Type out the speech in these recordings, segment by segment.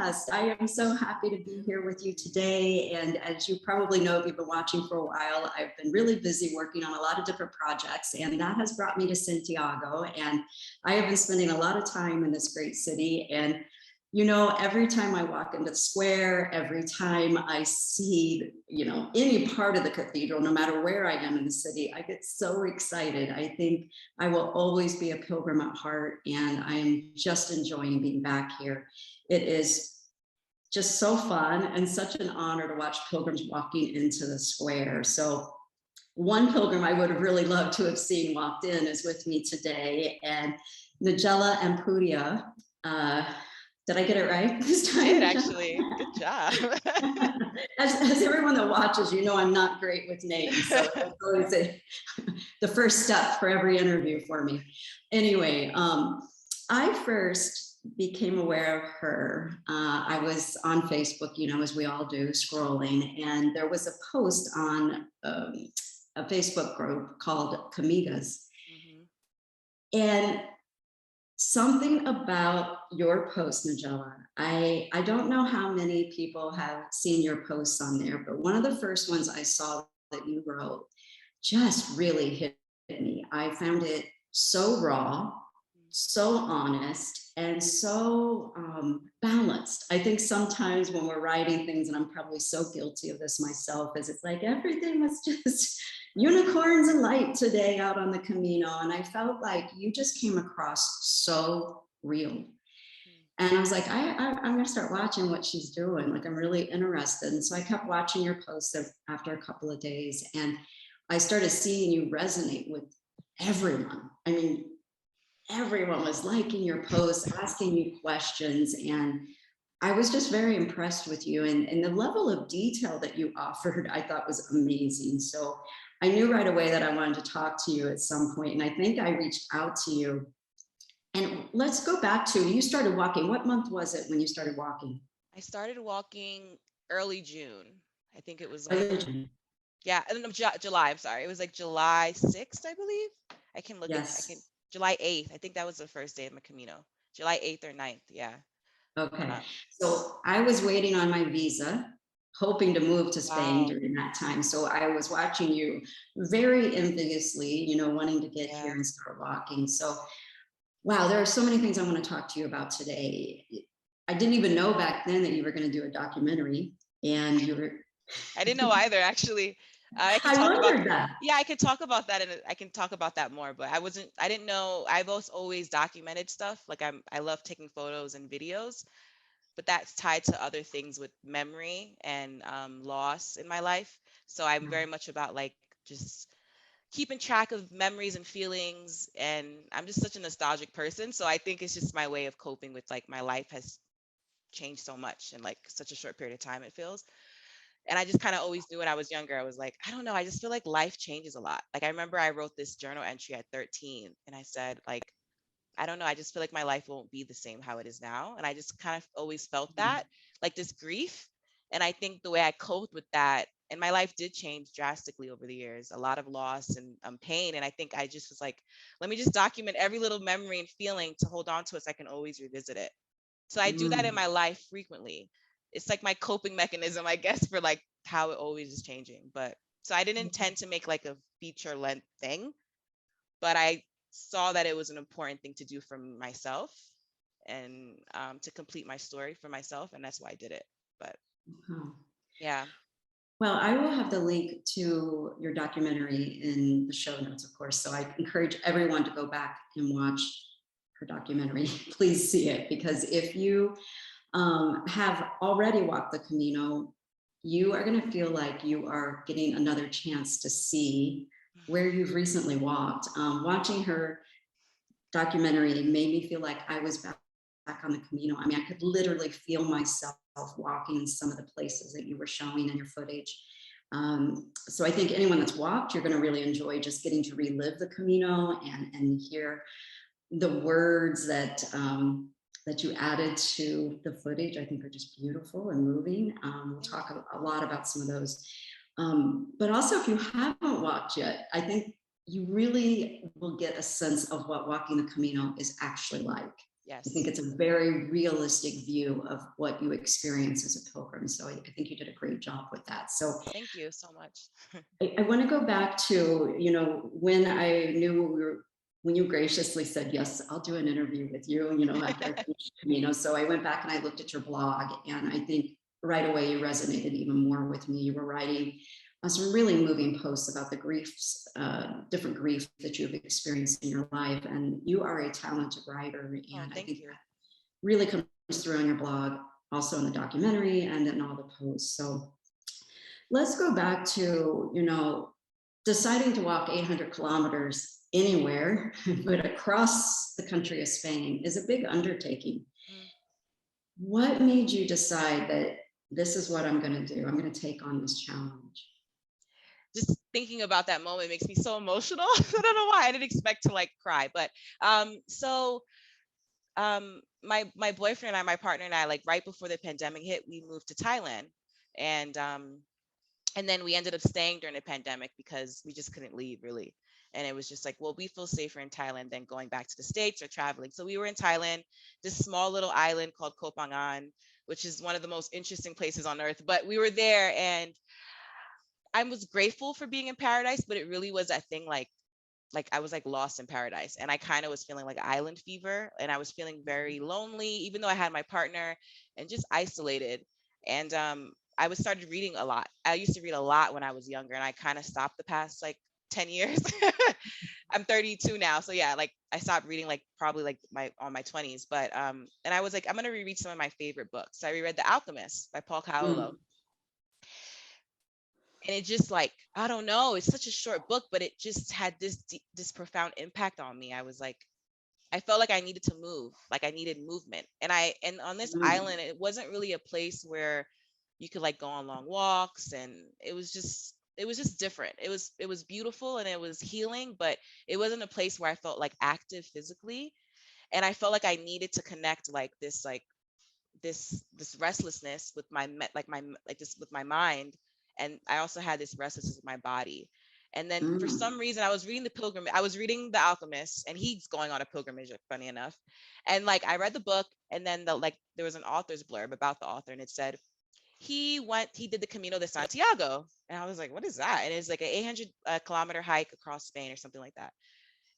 podcast. I am so happy to be here with you today. And as you probably know, if you've been watching for a while, I've been really busy working on a lot of different projects, and that has brought me to Santiago. And I have been spending a lot of time in this great city. And you know, every time I walk into the square, every time I see, you know, any part of the cathedral, no matter where I am in the city, I get so excited. I think I will always be a pilgrim at heart, and I am just enjoying being back here. It is just so fun and such an honor to watch pilgrims walking into the square. So one pilgrim I would have really loved to have seen walked in is with me today, and Nagela Ampudia. Did I get it right this time? You did, actually. Good job. As everyone that watches, you know I'm not great with names, so that's always the first step for every interview for me. Anyway, I first became aware of her. I was on Facebook, you know, as we all do, scrolling, and there was a post on a Facebook group called Camigas. And something about your post, Nagela, I don't know how many people have seen your posts on there, but one of the first ones I saw that you wrote just really hit me. I found it so raw, so honest, and so balanced. I think sometimes when we're writing things, and I'm probably so guilty of this myself, is it's like everything was just unicorns and light today out on the Camino. And I felt like you just came across so real. And I was like, I'm going to start watching what she's doing. Like, I'm really interested. And so I kept watching your posts after a couple of days. And I started seeing you resonate with everyone. I mean, everyone was liking your posts, asking you questions. And I was just very impressed with you. And the level of detail that you offered, I thought was amazing. So I knew right away that I wanted to talk to you at some point. And I think I reached out to you. And let's go back to, you started walking. What month was it when you started walking? I started walking early June. I think it was like, yeah, no, July. I'm sorry. It was like July 6th, I believe. I can look at, July 8th. I think that was the first day of my Camino. July 8th or 9th. Yeah. Okay. So I was waiting on my visa, hoping to move to Spain during that time. So I was watching you very enviously, you know, wanting to get here and start walking. So, wow, there are so many things I want to talk to you about today. I didn't even know back then that you were going to do a documentary, and you were. I didn't know either, actually. I wondered that. Yeah, I can talk about that, and I can talk about that more. But I didn't know. I've always documented stuff. Like I love taking photos and videos, but that's tied to other things with memory and loss in my life. So I'm very much about like just keeping track of memories and feelings. And I'm just such a nostalgic person. So I think it's just my way of coping with, like, my life has changed so much in like such a short period of time, it feels. And I just kind of always knew when I was younger, I was like, I don't know, I just feel like life changes a lot. Like, I remember I wrote this journal entry at 13, and I said, like, I don't know, I just feel like my life won't be the same how it is now. And I just kind of always felt that, like, this grief. And I think the way I coped with that, and my life did change drastically over the years, a lot of loss and pain. And I think I just was like, let me just document every little memory and feeling to hold on to it so I can always revisit it. So I do that in my life frequently. It's like my coping mechanism, I guess, for like how it always is changing. But so I didn't intend to make like a feature length thing, but I saw that it was an important thing to do for myself, and to complete my story for myself. And that's why I did it. But yeah. Well, I will have the link to your documentary in the show notes, of course. So I encourage everyone to go back and watch her documentary. Please see it, because if you have already walked the Camino, you are going to feel like you are getting another chance to see where you've recently walked. Watching her documentary made me feel like I was back on the Camino. I mean, I could literally feel myself walking in some of the places that you were showing in your footage. So I think anyone that's walked, you're going to really enjoy just getting to relive the Camino and hear the words that that you added to the footage. I think are just beautiful and moving. We'll talk a lot about some of those. But also, if you haven't walked yet, I think you really will get a sense of what walking the Camino is actually like. I think Yes. it's a very realistic view of what you experience as a pilgrim. So I think you did a great job with that. So Thank you so much. I want to go back to, when I knew when you graciously said, yes, I'll do an interview with you, after I finished Camino. So I went back and I looked at your blog, and I think right away you resonated even more with me. You were writing some really moving posts about the griefs, different grief that you've experienced in your life. And you are a talented writer. Oh, And I thank think you. that really comes through on your blog, also in the documentary and in all the posts. So let's go back to, deciding to walk 800 kilometers anywhere, but across the country of Spain is a big undertaking. Mm. What made you decide that this is what I'm going to do? I'm going to take on this challenge. Just thinking about that moment makes me so emotional. I don't know why. I didn't expect to like cry, but my boyfriend and I, my partner and I, like right before the pandemic hit, we moved to Thailand, and then we ended up staying during the pandemic because we just couldn't leave really. And it was just like, well, we feel safer in Thailand than going back to the States or traveling. So we were in Thailand, this small little island called Koh Phangan, which is one of the most interesting places on earth. But we were there, and I was grateful for being in paradise, but it really was that thing like I was like lost in paradise, and I kind of was feeling like island fever, and I was feeling very lonely even though I had my partner, and just isolated. And I was started reading a lot. I used to read a lot when I was younger, and I kind of stopped the past like 10 years. I'm 32 now, so yeah, like I stopped reading like probably like my 20s, but and I was like, I'm going to reread some of my favorite books. So I reread The Alchemist by Paul Coelho. Mm. And it just like, I don't know, it's such a short book, but it just had this profound impact on me. I was like, I felt like I needed to move, like I needed movement. And on this Mm. island, it wasn't really a place where you could like go on long walks, and it was just different. It was beautiful and it was healing, but it wasn't a place where I felt like active physically. And I felt like I needed to connect like this restlessness with like with my mind, and I also had this restlessness with my body. And then for Mm. some reason I was reading The Alchemist, and he's going on a pilgrimage, funny enough. And like I read the book, and then there was an author's blurb about the author, and it said he did the Camino de Santiago. And I was like, what is that? And it's like an 800 kilometer hike across Spain or something like that.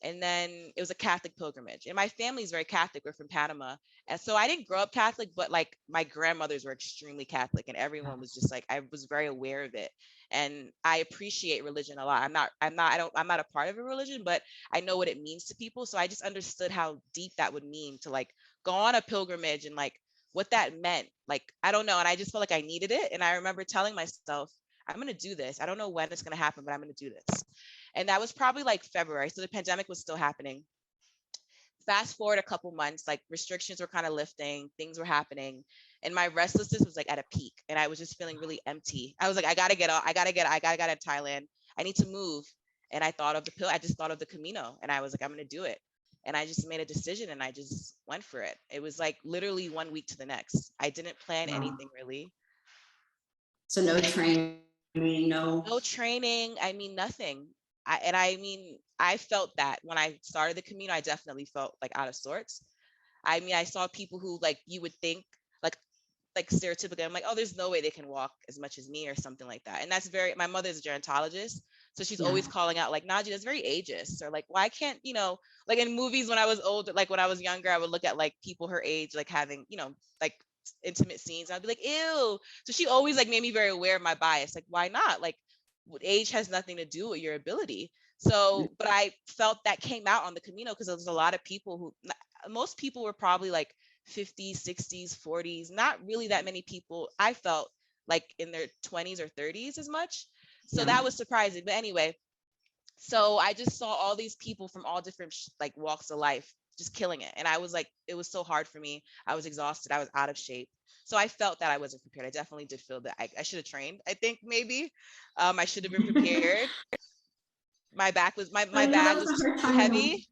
And then it was a Catholic pilgrimage. And my family's very Catholic. We're from Panama. And so I didn't grow up Catholic, but like my grandmothers were extremely Catholic, and everyone was just like, I was very aware of it. And I appreciate religion a lot. I'm not a part of a religion, but I know what it means to people. So I just understood how deep that would mean to like go on a pilgrimage, and like what that meant. Like, I don't know. And I just felt like I needed it. And I remember telling myself, I'm going to do this. I don't know when it's going to happen, but I'm going to do this. And that was probably like February. So the pandemic was still happening. Fast forward a couple months, like restrictions were kind of lifting, things were happening, and my restlessness was like at a peak, and I was just feeling really empty. I was like, I gotta get out. I gotta get out of Thailand. I need to move. And I thought of I just thought of the Camino, and I was like, I'm gonna do it. And I just made a decision, and I just went for it. It was like literally 1 week to the next. I didn't plan Wow. anything really. So no training, no. No training. I mean, nothing. I mean, I felt that when I started the Camino, I definitely felt like out of sorts. I mean, I saw people who like you would think like like stereotypically, I'm like, oh, there's no way they can walk as much as me or something like that. And that's my mother's a gerontologist. So she's Yeah. always calling out like, Naji, that's very ageist. Or like, why can't, like in movies when I was older, like when I was younger, I would look at like people her age, like having, like intimate scenes. I'd be like, ew. So she always like made me very aware of my bias. Like, why not? Like age has nothing to do with your ability. So, but I felt that came out on the Camino because there was a lot of people most people were probably like 50s, 60s, 40s, not really that many people. I felt like in their 20s or 30s as much. So Yeah. that was surprising. But anyway, so I just saw all these people from all different like walks of life just killing it. And I was like, it was so hard for me. I was exhausted. I was out of shape. So I felt that I wasn't prepared. I definitely did feel that I should have trained. I think maybe I should have been prepared. My back was my That bag was was a just hard too time. heavy.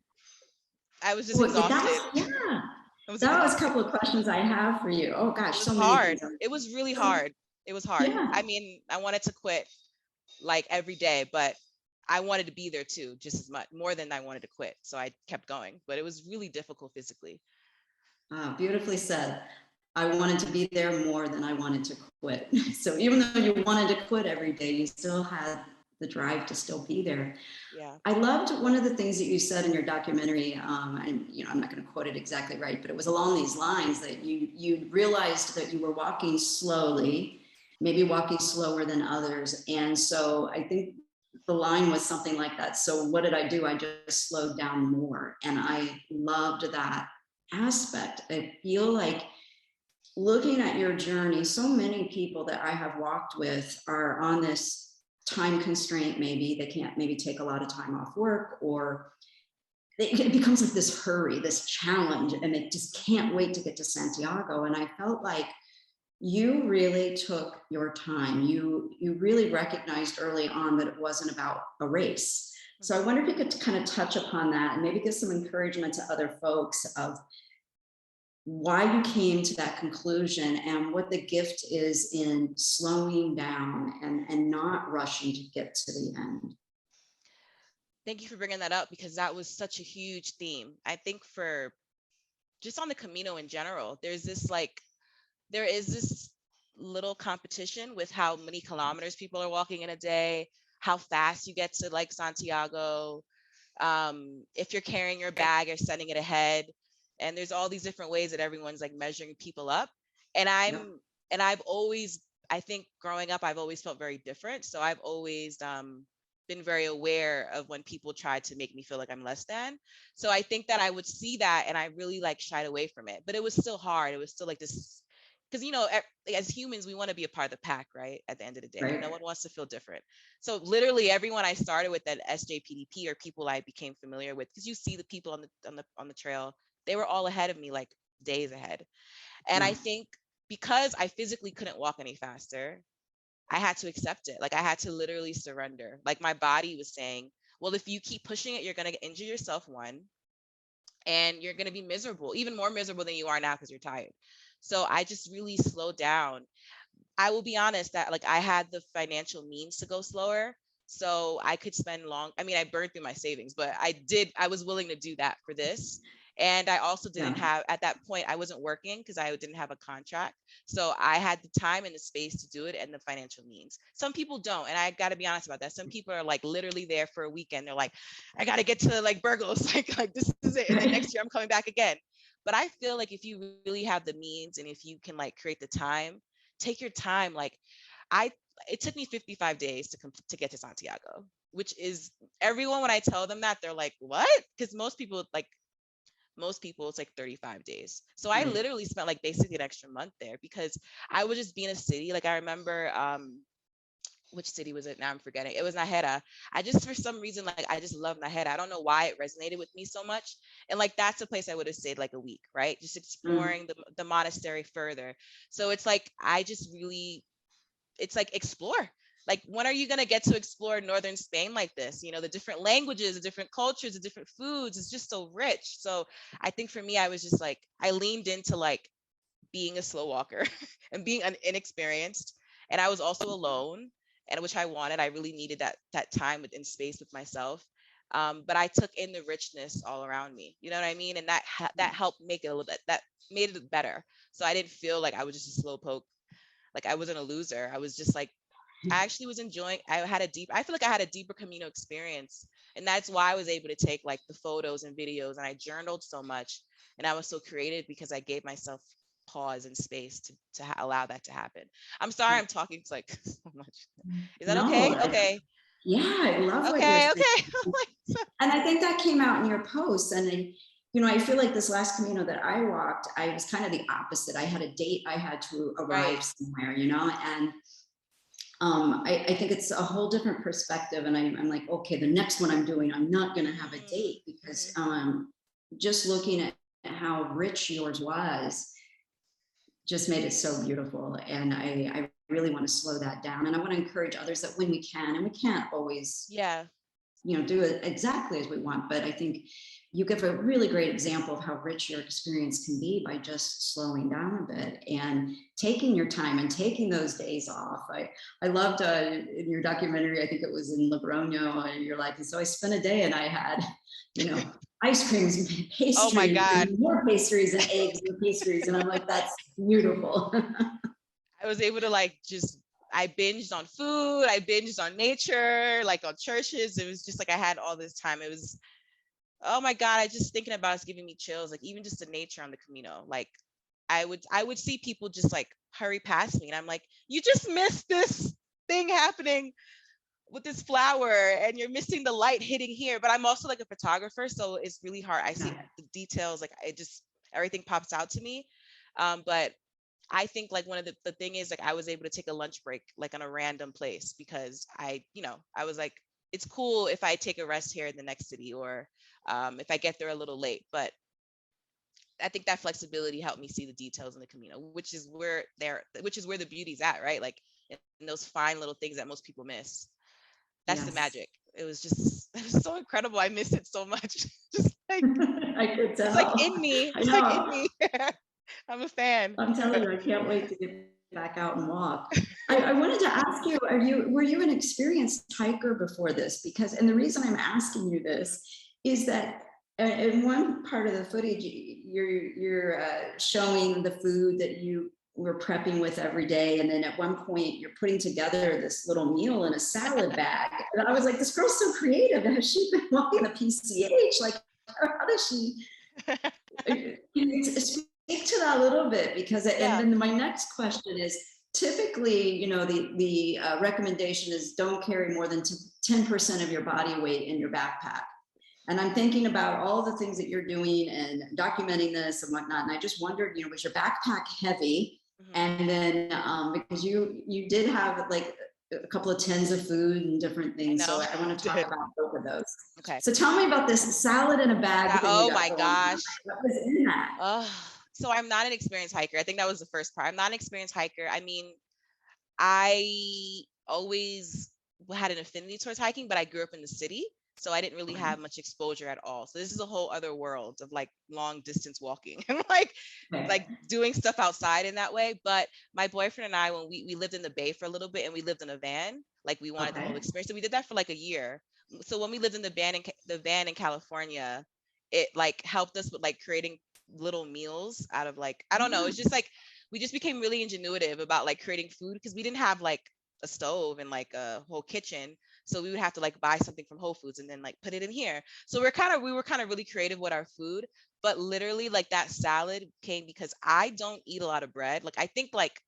I was just Well, exhausted. yeah. I was That was a exhausted. couple of questions I have for you. Oh It gosh, was so many things. hard. It was really So, hard. It was hard. yeah. I mean, I wanted to quit like every day, but I wanted to be there too, just as much, more than I wanted to quit. So I kept going, but it was really difficult physically. Beautifully said. I wanted to be there more than I wanted to quit. So even though you wanted to quit every day, you still had the drive to still be there. Yeah. I loved one of the things that you said in your documentary, and I'm not going to quote it exactly right, but it was along these lines that you realized that you were walking slowly, maybe walking slower than others, and so I think the line was something like that. So what did I do? I just slowed down more, and I loved that aspect. I feel like looking at your journey, so many people that I have walked with are on this time constraint. Maybe they can't maybe take a lot of time off work, or it becomes like this hurry, this challenge, and they just can't wait to get to Santiago. And I felt like you really took your time. You really recognized early on that it wasn't about a race. So I wonder if you could kind of touch upon that and maybe give some encouragement to other folks of why you came to that conclusion and what the gift is in slowing down and not rushing to get to the end. Thank you for bringing that up, because that was such a huge theme. I think for just on the Camino in general, there is this little competition with how many kilometers people are walking in a day, how fast you get to like Santiago, if you're carrying your bag or sending it ahead. And there's all these different ways that everyone's like measuring people up. And Yep. I've always, I think growing up, I've always felt very different. So I've always been very aware of when people try to make me feel like I'm less than. So I think that I would see that and I really like shied away from it. But it was still hard. It was still like this, because as humans, we want to be a part of the pack, right? At the end of the day, Right. no one wants to feel different. So literally everyone I started with at SJPDP or people I became familiar with, because you see the people on the trail, they were all ahead of me, like days ahead. And Yeah. I think because I physically couldn't walk any faster, I had to accept it. Like I had to literally surrender. Like my body was saying, well, if you keep pushing it, you're going to injure yourself, one, and you're going to be miserable, even more miserable than you are now because you're tired. So I just really slowed down. I will be honest that like I had the financial means to go slower. So I could spend I burned through my savings, but I was willing to do that for this. And I also didn't Yeah. have, at that point, I wasn't working because I didn't have a contract. So I had the time and the space to do it and the financial means. Some people don't. And I got to be honest about that. Some people are like literally there for a weekend. They're like, I got to get to like Burgos. like this is it. And then next year I'm coming back again. But I feel like if you really have the means and if you can like create the time, take your time. Like it took me 55 days to get to Santiago, which is, everyone, when I tell them that, they're like, what? Because most people it's like 35 days. So I Right. literally spent like basically an extra month there because I would just be in a city. Like I remember, which city was it? Now I'm forgetting. It was Nagela. I just, for some reason, like I just love Nagela. I don't know why it resonated with me so much. And like that's a place I would have stayed like a week, right? Just exploring the monastery further. So it's like I just really, it's like explore. Like when are you gonna get to explore northern Spain like this? The different languages, the different cultures, the different foods. It's just so rich. So I think for me, I was just like I leaned into like being a slow walker and being inexperienced, and I was also alone, and which I wanted. I really needed that time within space with myself. But I took in the richness all around me. You know what I mean? And that helped make it a little bit. That made it better. So I didn't feel like I was just a slow poke. Like I wasn't a loser. I was just like I actually was enjoying. I feel like I had a deeper Camino experience, and that's why I was able to take like the photos and videos, and I journaled so much, and I was so creative because I gave myself pause and space to allow that to happen. I'm sorry, I'm talking to like so much. Is that No. okay? Okay. Yeah, I love what you're Okay. saying. Okay. And I think that came out in your posts. And I feel like this last Camino that I walked, I was kind of the opposite. I had a date I had to Right. arrive somewhere, and I think it's a whole different perspective. And I'm like, okay, the next one I'm doing, I'm not going to have a date because just looking at how rich yours was just made it so beautiful. And I really want to slow that down. And I want to encourage others that when we can, and we can't always, Yeah. do it exactly as we want, but I think you give a really great example of how rich your experience can be by just slowing down a bit and taking your time and taking those days off. I loved in your documentary, I think it was in Logroño, you're like, so I spent a day and I had, ice creams and pastries, Oh my God. and more pastries and eggs and pastries. And I'm like, that's beautiful. I was able to like I binged on food, I binged on nature, like on churches. It was just like I had all this time. It was, oh my God, I just thinking about it's giving me chills, like even just the nature on the Camino. Like I would see people just like hurry past me and I'm like, you just missed this thing happening with this flower and you're missing the light hitting here. But I'm also like a photographer, so it's really hard. I see the details, like it just, everything pops out to me. But I think like one of the thing is like I was able to take a lunch break like on a random place because I was like, it's cool if I take a rest here in the next city or if I get there a little late. But I think that flexibility helped me see the details in the Camino, which is where the beauty's at, right? Like in those fine little things that most people miss. That's the magic. It was so incredible. I miss it so much. Just like I could tell. It's like in me. It's like in me. I'm a fan. I'm telling you, I can't wait to get back out and walk. I wanted to ask you, were you an experienced hiker before this? And the reason I'm asking you this is that in one part of the footage, you're showing the food that you were prepping with every day. And then at one point you're putting together this little meal in a salad bag. And I was like, this girl's so creative. Has she been walking the PCH? Like, how does she speak to that a little bit? Because, and then my next question is, typically, the recommendation is don't carry more than 10% of your body weight in your backpack. And I'm thinking about all the things that you're doing and documenting this and whatnot. And I just wondered, was your backpack heavy? And then because you did have like a couple of tins of food and different things. So I want to talk about both of those. Okay. So tell me about this salad in a bag. Oh my gosh. What was in that? So I'm not an experienced hiker. I think that was the first part. I'm not an experienced hiker. I mean, I always had an affinity towards hiking, but I grew up in the city. So I didn't really have much exposure at all. So this is a whole other world of like long distance walking and like doing stuff outside in that way. But my boyfriend and I, when we lived in the Bay for a little bit and we lived in a van, like we wanted the whole experience. So we did that for like a year. So when we lived in the van in California, it like helped us with like creating little meals out of like, I don't know. It's just like, we just became really ingenuitive about like creating food because we didn't have like a stove and like a whole kitchen. So we would have to like buy something from Whole Foods and then like put it in here. So we were kind of really creative with our food, but literally like that salad came because I don't eat a lot of bread. Like I think like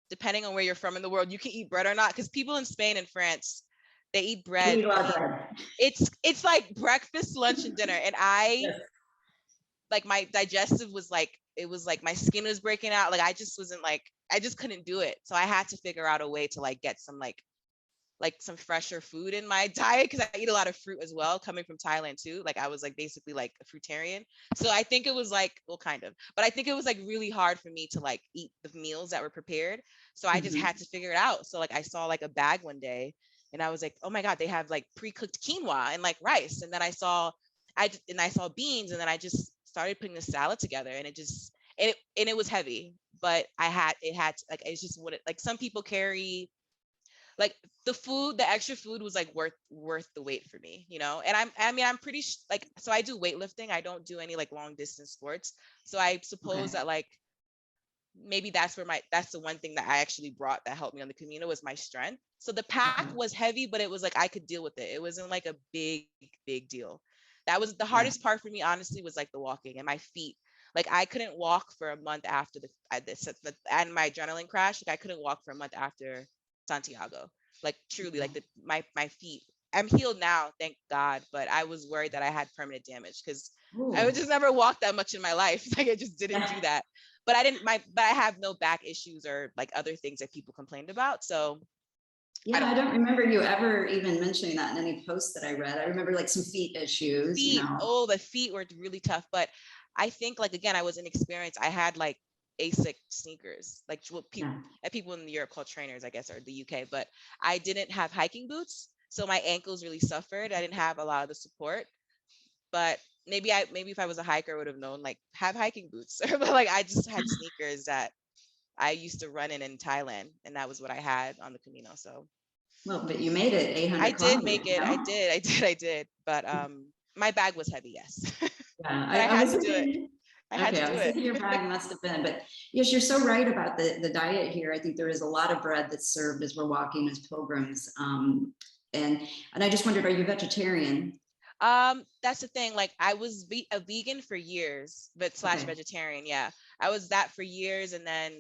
depending on where you're from in the world, you can eat bread or not. Because people in Spain and France, they eat bread. We love bread. It's like breakfast, lunch, and dinner. And like my digestive was like, it was like my skin was breaking out. Like I just couldn't do it. So I had to figure out a way to like get some like some fresher food in my diet because I eat a lot of fruit as well, coming from Thailand too. Like I was like basically like a fruitarian. So I think it was like, well, kind of, but I think it was like really hard for me to like eat the meals that were prepared. So I just had to figure it out. So like I saw like a bag one day and I was like, oh my God, they have like pre-cooked quinoa and like rice. And then I saw beans and then I just started putting the salad together and it was heavy, but it's just what like some people carry. Like the extra food was like worth the wait for me, And I'm pretty like, so I do weightlifting. I don't do any like long distance sports. So I suppose that like, maybe that's the one thing that I actually brought that helped me on the Camino was my strength. So the pack was heavy, but it was like, I could deal with it. It wasn't like a big deal. That was the hardest part for me, honestly, was like the walking and my feet. Like I couldn't walk for a month after and my adrenaline crash. Like I couldn't walk for a month after Santiago. Like truly, like my feet. I'm healed now, thank God. But I was worried that I had permanent damage because I would just never walk that much in my life. Like I just didn't do that. But I have no back issues or like other things that people complained about. So yeah, I don't remember you ever even mentioning that in any posts that I read. I remember like some feet issues. Oh, the feet were really tough. But I think like, again, I was inexperienced. I had like ASIC sneakers, like what people in Europe call trainers, I guess, or the UK, but I didn't have hiking boots. So my ankles really suffered. I didn't have a lot of the support, but maybe if I was a hiker, I would have known like have hiking boots, but like I just had sneakers that I used to run in Thailand, and that was what I had on the Camino. So, well, but you made it 800. I did make it. I did. But my bag was heavy. Yes. Yeah, but I I had was to do it. thinking, I had okay, to I do was it. thinking your bag must have been, but yes, you're so right about the diet here. I think there is a lot of bread that's served as we're walking as pilgrims. And I just wondered, are you vegetarian? That's the thing. Like I was a vegan for years, but slash Okay. vegetarian. Yeah, I was that for years, and then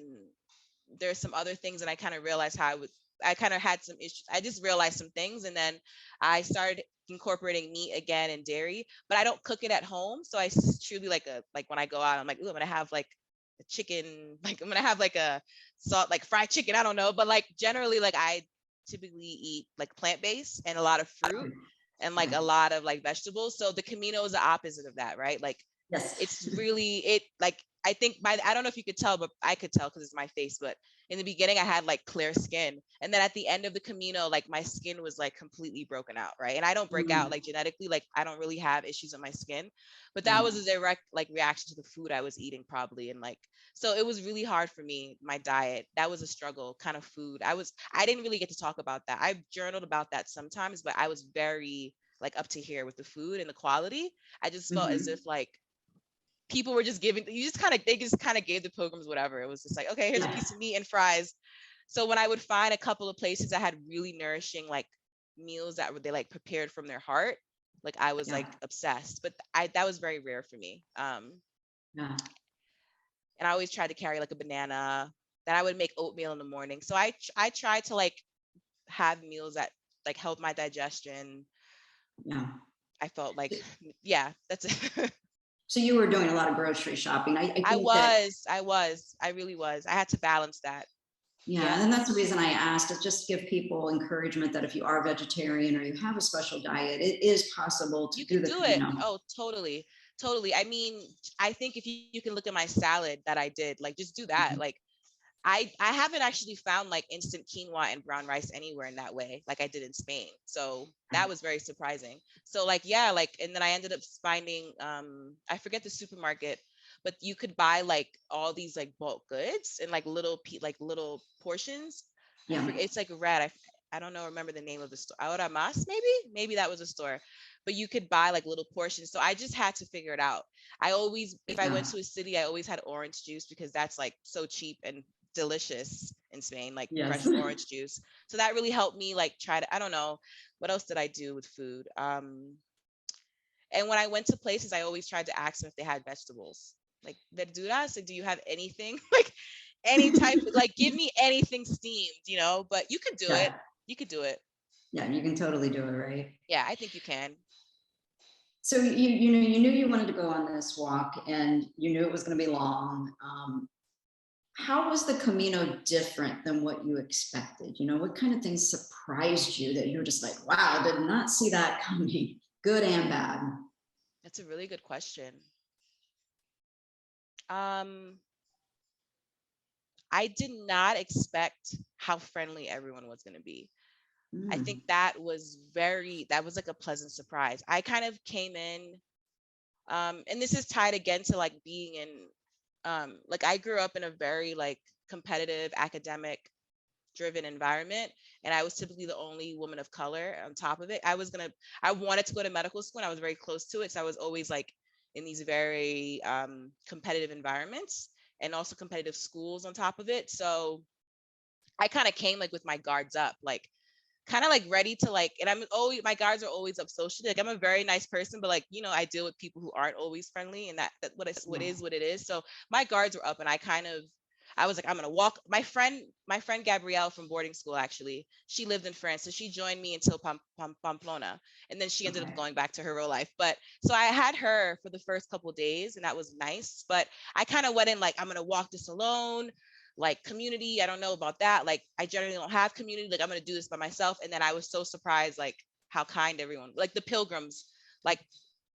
there's some other things, and I kind of realized how I kind of had some issues. I just realized some things, and then I started incorporating meat again and dairy, but I don't cook it at home. So I truly like when I go out, I'm like, ooh, I'm gonna have like a chicken, like I'm gonna have like a salt, like fried chicken. I don't know, but like generally, like I typically eat like plant-based and a lot of fruit and like Yeah. a lot of like vegetables. So the Camino is the opposite of that, right? Like Yes. it's really it like I think I don't know if you could tell, but I could tell because it's my face. But in the beginning, I had like clear skin, and then at the end of the Camino, like my skin was like completely broken out, right? And I don't break out Mm, like genetically, like I don't really have issues on my skin, but that right. was a direct like reaction to the food I was eating probably, and like so it was really hard for me. My diet, that was a struggle, kind of food. I didn't really get to talk about that. I journaled about that sometimes, but I was very like up to here with the food and the quality. I just felt as Mhm. if like people were just giving they just kind of gave the pilgrims whatever. It was just like, okay, here's a Yeah. piece of meat and fries. So when I would find a couple of places that had really nourishing like meals that were they like prepared from their heart, like I was Yeah. like obsessed. But I that was very rare for me. Yeah. And I always tried to carry like a banana. Then I would make oatmeal in the morning. So I tried to like have meals that like help my digestion. Yeah. I felt like yeah, that's it. So you were doing a lot of grocery shopping. I think that, I really was. I had to balance that. yeah, Yeah. and that's the reason I asked, is just give people encouragement that if you are vegetarian or you have a special diet, it is possible to You do can the do it. Camino. Oh, totally. Totally. I mean, I think if you can look at my salad that I did, like just do that. Mhm. Like I haven't actually found like instant quinoa and brown rice anywhere in that way, like I did in Spain. So that was very surprising. So like yeah, like and then I ended up finding I forget the supermarket, but you could buy like all these like bulk goods and like like little portions. I Yeah. forget it's like red. I don't know, remember the name of the store. Ahora Mas, maybe that was a store. But you could buy like little portions. So I just had to figure it out. I always, if I went Yeah. to a city, I always had orange juice because that's like so cheap and delicious in Spain, like Yes. fresh orange juice. So that really helped me like try to, I don't know, what else did I do with food? And when I went to places, I always tried to ask them if they had vegetables. Like verduras, like, do you have anything like any type like give me anything steamed, you know? But you could do it. Yeah. You could do it. Yeah. You can totally do it, right? Yeah, I think you can. So you knew you wanted to go on this walk, and you knew it was going to be long. How was the Camino different than what you expected? What kind of things surprised you that you were just like, wow, did not see that coming, good and bad? That's a really good question. Um, I did not expect how friendly everyone was going to be. I think Mm, that was like a pleasant surprise. I kind of came in, and this is tied again to like being in, like I grew up in a very like competitive academic driven environment, and I was typically the only woman of color on top of it. I wanted to go to medical school and I was very close to it. So I was always like in these very competitive environments and also competitive schools on top of it. So I kind of came like with my guards up, like kind of like ready to like, and I'm always, my guards are always up socially. Like I'm a very nice person, but like, I deal with people who aren't always friendly, and that yeah. what it is. So my guards were up, and I was like, I'm gonna walk. My friend Gabrielle from boarding school, actually, she lived in France, so she joined me until Pamplona, and then she ended up Okay. going back to her real life. But so I had her for the first couple of days, and that was nice. But I kind of went in like, I'm gonna walk this alone, like community. I don't know about that. Like I generally don't have community. Like I'm gonna do this by myself. And then I was so surprised, like how kind everyone, like the pilgrims, like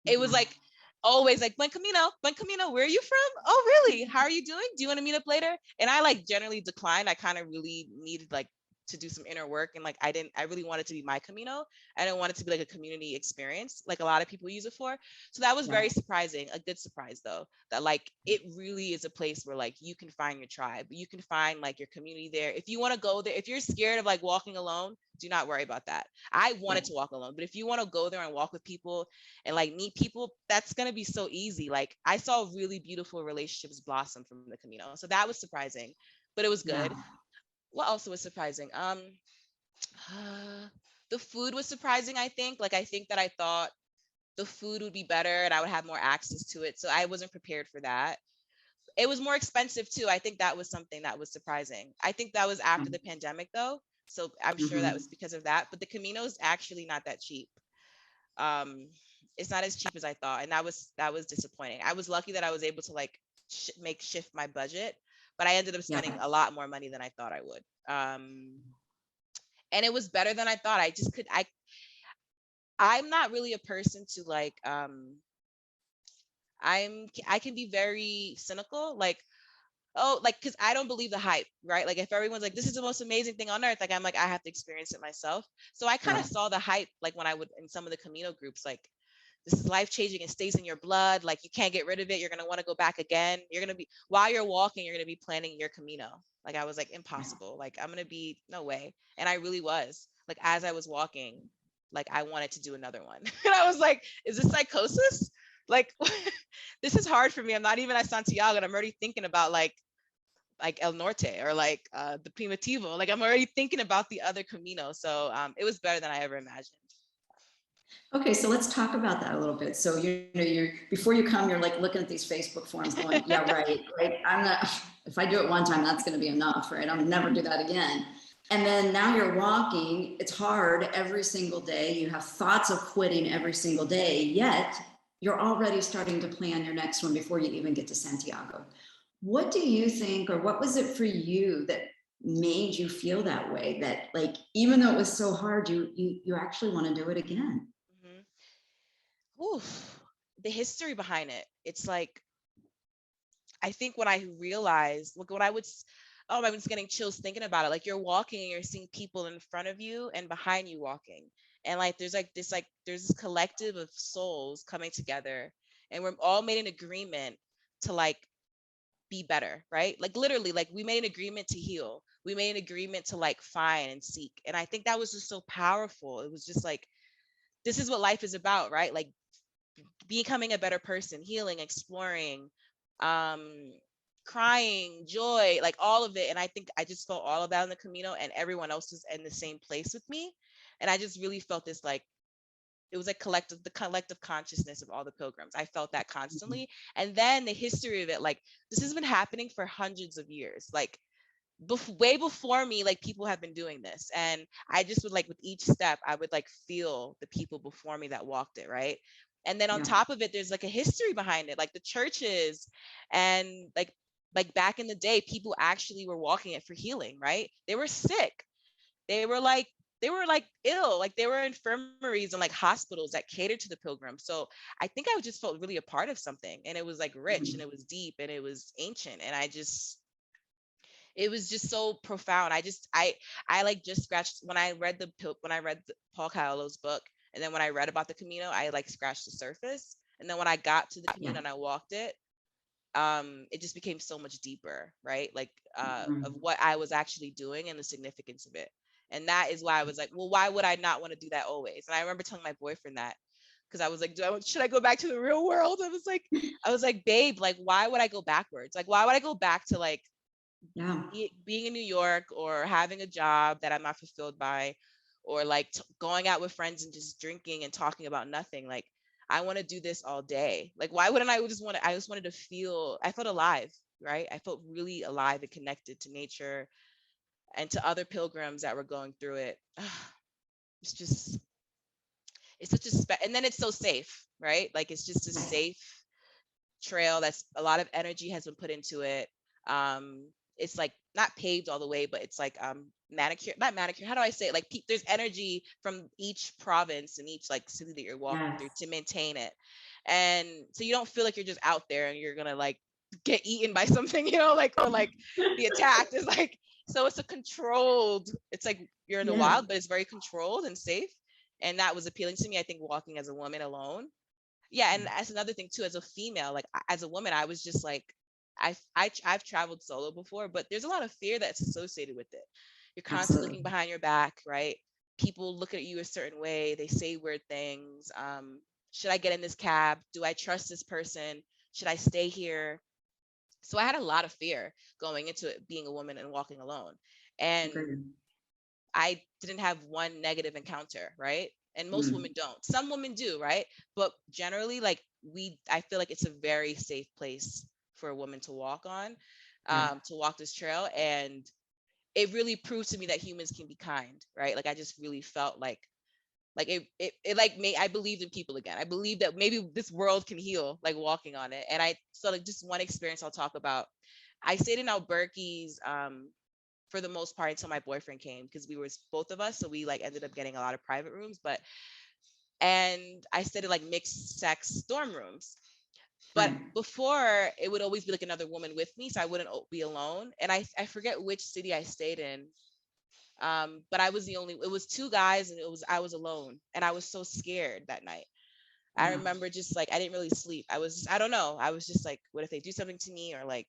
it was Yeah. like always like Buen Camino, where are you from? Oh, really? How are you doing? Do you want to meet up later? And I like generally declined. I kind of really needed like to do some inner work, and like I really wanted to be my Camino. I didn't want it to be like a community experience like a lot of people use it for. So that was Yeah. very surprising, a good surprise though, that like it really is a place where like you can find your tribe, you can find like your community there. If you want to go there, if you're scared of like walking alone, do not worry about that. I wanted to walk alone, but if you want to go there and walk with people and like meet people, that's going to be so easy. Like I saw really beautiful relationships blossom from the Camino. So that was surprising, but it was good. Yeah. What else was surprising? The food was surprising, I think. Like I think that I thought the food would be better and I would have more access to it. So I wasn't prepared for that. It was more expensive too. I think that was something that was surprising. I think that was after the pandemic though. So I'm sure that was because of that. But the Camino is actually not that cheap. Um, it's not as cheap as I thought, and that was disappointing. I was lucky that I was able to like shift my budget, but I ended up spending a lot more money than I thought I would. And it was better than I thought. I'm not really a person to like I can be very cynical, like, oh, like, because I don't believe the hype, right? Like if everyone's like, this is the most amazing thing on earth, like I'm like, I have to experience it myself. So I kind of saw the hype, like when I would in some of the Camino groups, like this is life changing, it stays in your blood, like you can't get rid of it, you're gonna want to go back again, you're gonna be, while you're walking, you're gonna be planning your Camino. Like I was like, impossible, like I'm gonna be, no way. And I really was, like as I was walking, like I wanted to do another one. And I was like, is this psychosis? Like this is hard for me. I'm not even at Santiago and I'm already thinking about like El Norte or like the Primitivo. Like I'm already thinking about the other Camino. So it was better than I ever imagined. Okay, so let's talk about that a little bit. So you're before you come, you're like looking at these Facebook forums, going, "Yeah, right, right. I'm not. If I do it one time, that's going to be enough, right? I'll never do that again." And then now you're walking. It's hard every single day. You have thoughts of quitting every single day. Yet you're already starting to plan your next one before you even get to Santiago. What do you think, or what was it for you that made you feel that way? That like even though it was so hard, you actually want to do it again? Mm-hmm. Oof, the history behind it. It's like, I think when I realized, look, when I would, oh, I'm just getting chills thinking about it. Like you're walking and you're seeing people in front of you and behind you walking. And like there's this collective of souls coming together and we're all made an agreement to like be better, right? Like literally, like we made an agreement to heal. We made an agreement to like find and seek. And I think that was just so powerful. It was just like, this is what life is about, right? Like becoming a better person, healing, exploring, um, crying, joy, like all of it. And I think I just felt all of that in the Camino, and everyone else was in the same place with me. And I just really felt this like, it was like the collective consciousness of all the pilgrims. I felt that constantly. And then the history of it, like this has been happening for hundreds of years. Like way before me, like people have been doing this. And I just would like, with each step, I would like feel the people before me that walked it, right? And then on top of it, there's like a history behind it, like the churches and like back in the day, people actually were walking it for healing, right? They were sick. They were like ill, like there were infirmaries and like hospitals that catered to the pilgrims. So I think I just felt really a part of something, and it was like rich and it was deep and it was ancient, and it was just so profound. I like just scratched when I read Paul Coelho's book, and then when I read about the Camino, I like scratched the surface, and then when I got to the Camino and I walked it, it just became so much deeper, right? Like of what I was actually doing and the significance of it. And that is why I was like, well, why would I not want to do that always? And I remember telling my boyfriend that, because I was like, should I go back to the real world? I was like, babe, like, why would I go backwards? Like, why would I go back to like being in New York or having a job that I'm not fulfilled by, or like going out with friends and just drinking and talking about nothing? Like, I want to do this all day. Like, why wouldn't I I just wanted to feel, I felt alive, right? I felt really alive and connected to nature and to other pilgrims that were going through it. It's just, it's such a, and then it's so safe, right? Like, it's just a safe trail that's a lot of energy has been put into it. It's like not paved all the way, but it's like manicure, not manicure, how do I say it? Like there's energy from each province and each like city that you're walking through to maintain it. And so you don't feel like you're just out there and you're gonna like get eaten by something, you know, like, or like be attacked. It's like, So it's a controlled, it's like you're in the Yeah, wild, but it's very controlled and safe. And that was appealing to me. I think walking as a woman alone. Yeah, and that's another thing too, as a female, like as a woman, I was just like, I've traveled solo before, but there's a lot of fear that's associated with it. You're constantly absolutely. looking behind your back, right? People look at you a certain way, they say weird things. Should I get in this cab? Do I trust this person? Should I stay here? So I had a lot of fear going into it, being a woman and walking alone. And Agreed. I didn't have one negative encounter, right? And most Mm, women don't. Some women do, right? But generally, like I feel like it's a very safe place for a woman to walk on, yeah, to walk this trail. And it really proved to me that humans can be kind, right? Like I just really felt like it like made, I believed in people again. I believe that maybe this world can heal, like walking on it. And I, so like just one experience I'll talk about. I stayed in Albuquerque's for the most part until my boyfriend came, because we was both of us, so we like ended up getting a lot of private rooms. But and I stayed in like mixed sex dorm rooms. But right. before, it would always be like another woman with me, so I wouldn't be alone. And I forget which city I stayed in, but I was the only, it was two guys and I was alone, and I was so scared that night. I Yeah, remember just like I didn't really sleep. I don't know, I was just like, what if they do something to me, or like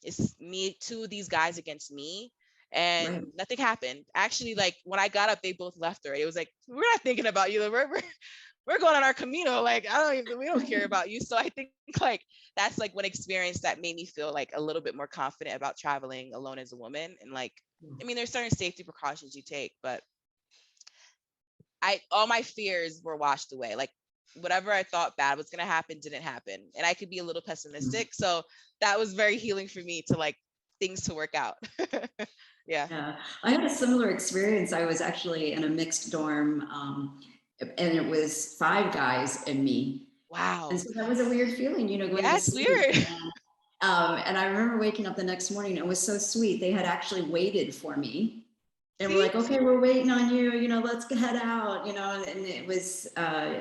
it's me, two of these guys against me. And right. nothing happened. Actually, like when I got up, they both left already. It was like, we're not thinking about you. We're going on our Camino. Like, we don't care about you. So I think like that's like one experience that made me feel like a little bit more confident about traveling alone as a woman. And like, I mean, there's certain safety precautions you take, but all my fears were washed away. Like whatever I thought bad was gonna happen didn't happen, and I could be a little Mm. pessimistic. So that was very healing for me to like things to work out. Yeah. Yeah, I had a similar experience. I was actually in a mixed dorm, and it was five guys and me. And Wow. so that was a weird feeling, going Yeah, to it's sleep. weird. And I remember waking up the next morning. It was so sweet. They had actually waited for me. They were See? like, okay, we're waiting on you, let's head out, and it was,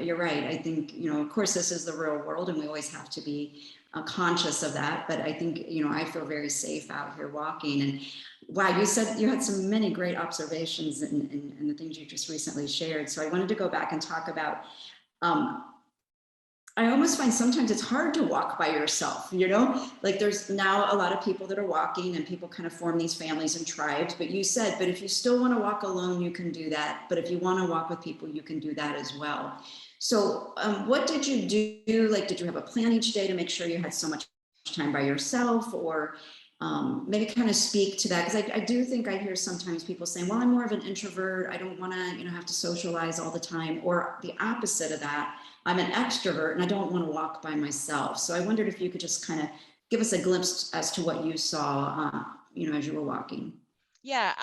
you're right. I think, of course, this is the real world and we always have to be conscious of that. But I think, I feel very safe out here walking. And wow, you said you had some many great observations and the things you just recently shared. So I wanted to go back and talk about, um, I almost find sometimes it's hard to walk by yourself, like there's now a lot of people that are walking and people kind of form these families and tribes. But you said, but if you still want to walk alone, you can do that. But if you want to walk with people, you can do that as well. So, what did you do? Like, did you have a plan each day to make sure you had so much time by yourself, or maybe kind of speak to that? Because I do think I hear sometimes people saying, well, I'm more of an introvert. I don't want to, have to socialize all the time, or the opposite of that. I'm an extrovert and I don't want to walk by myself. So I wondered if you could just kind of give us a glimpse as to what you saw, as you were walking. Yeah.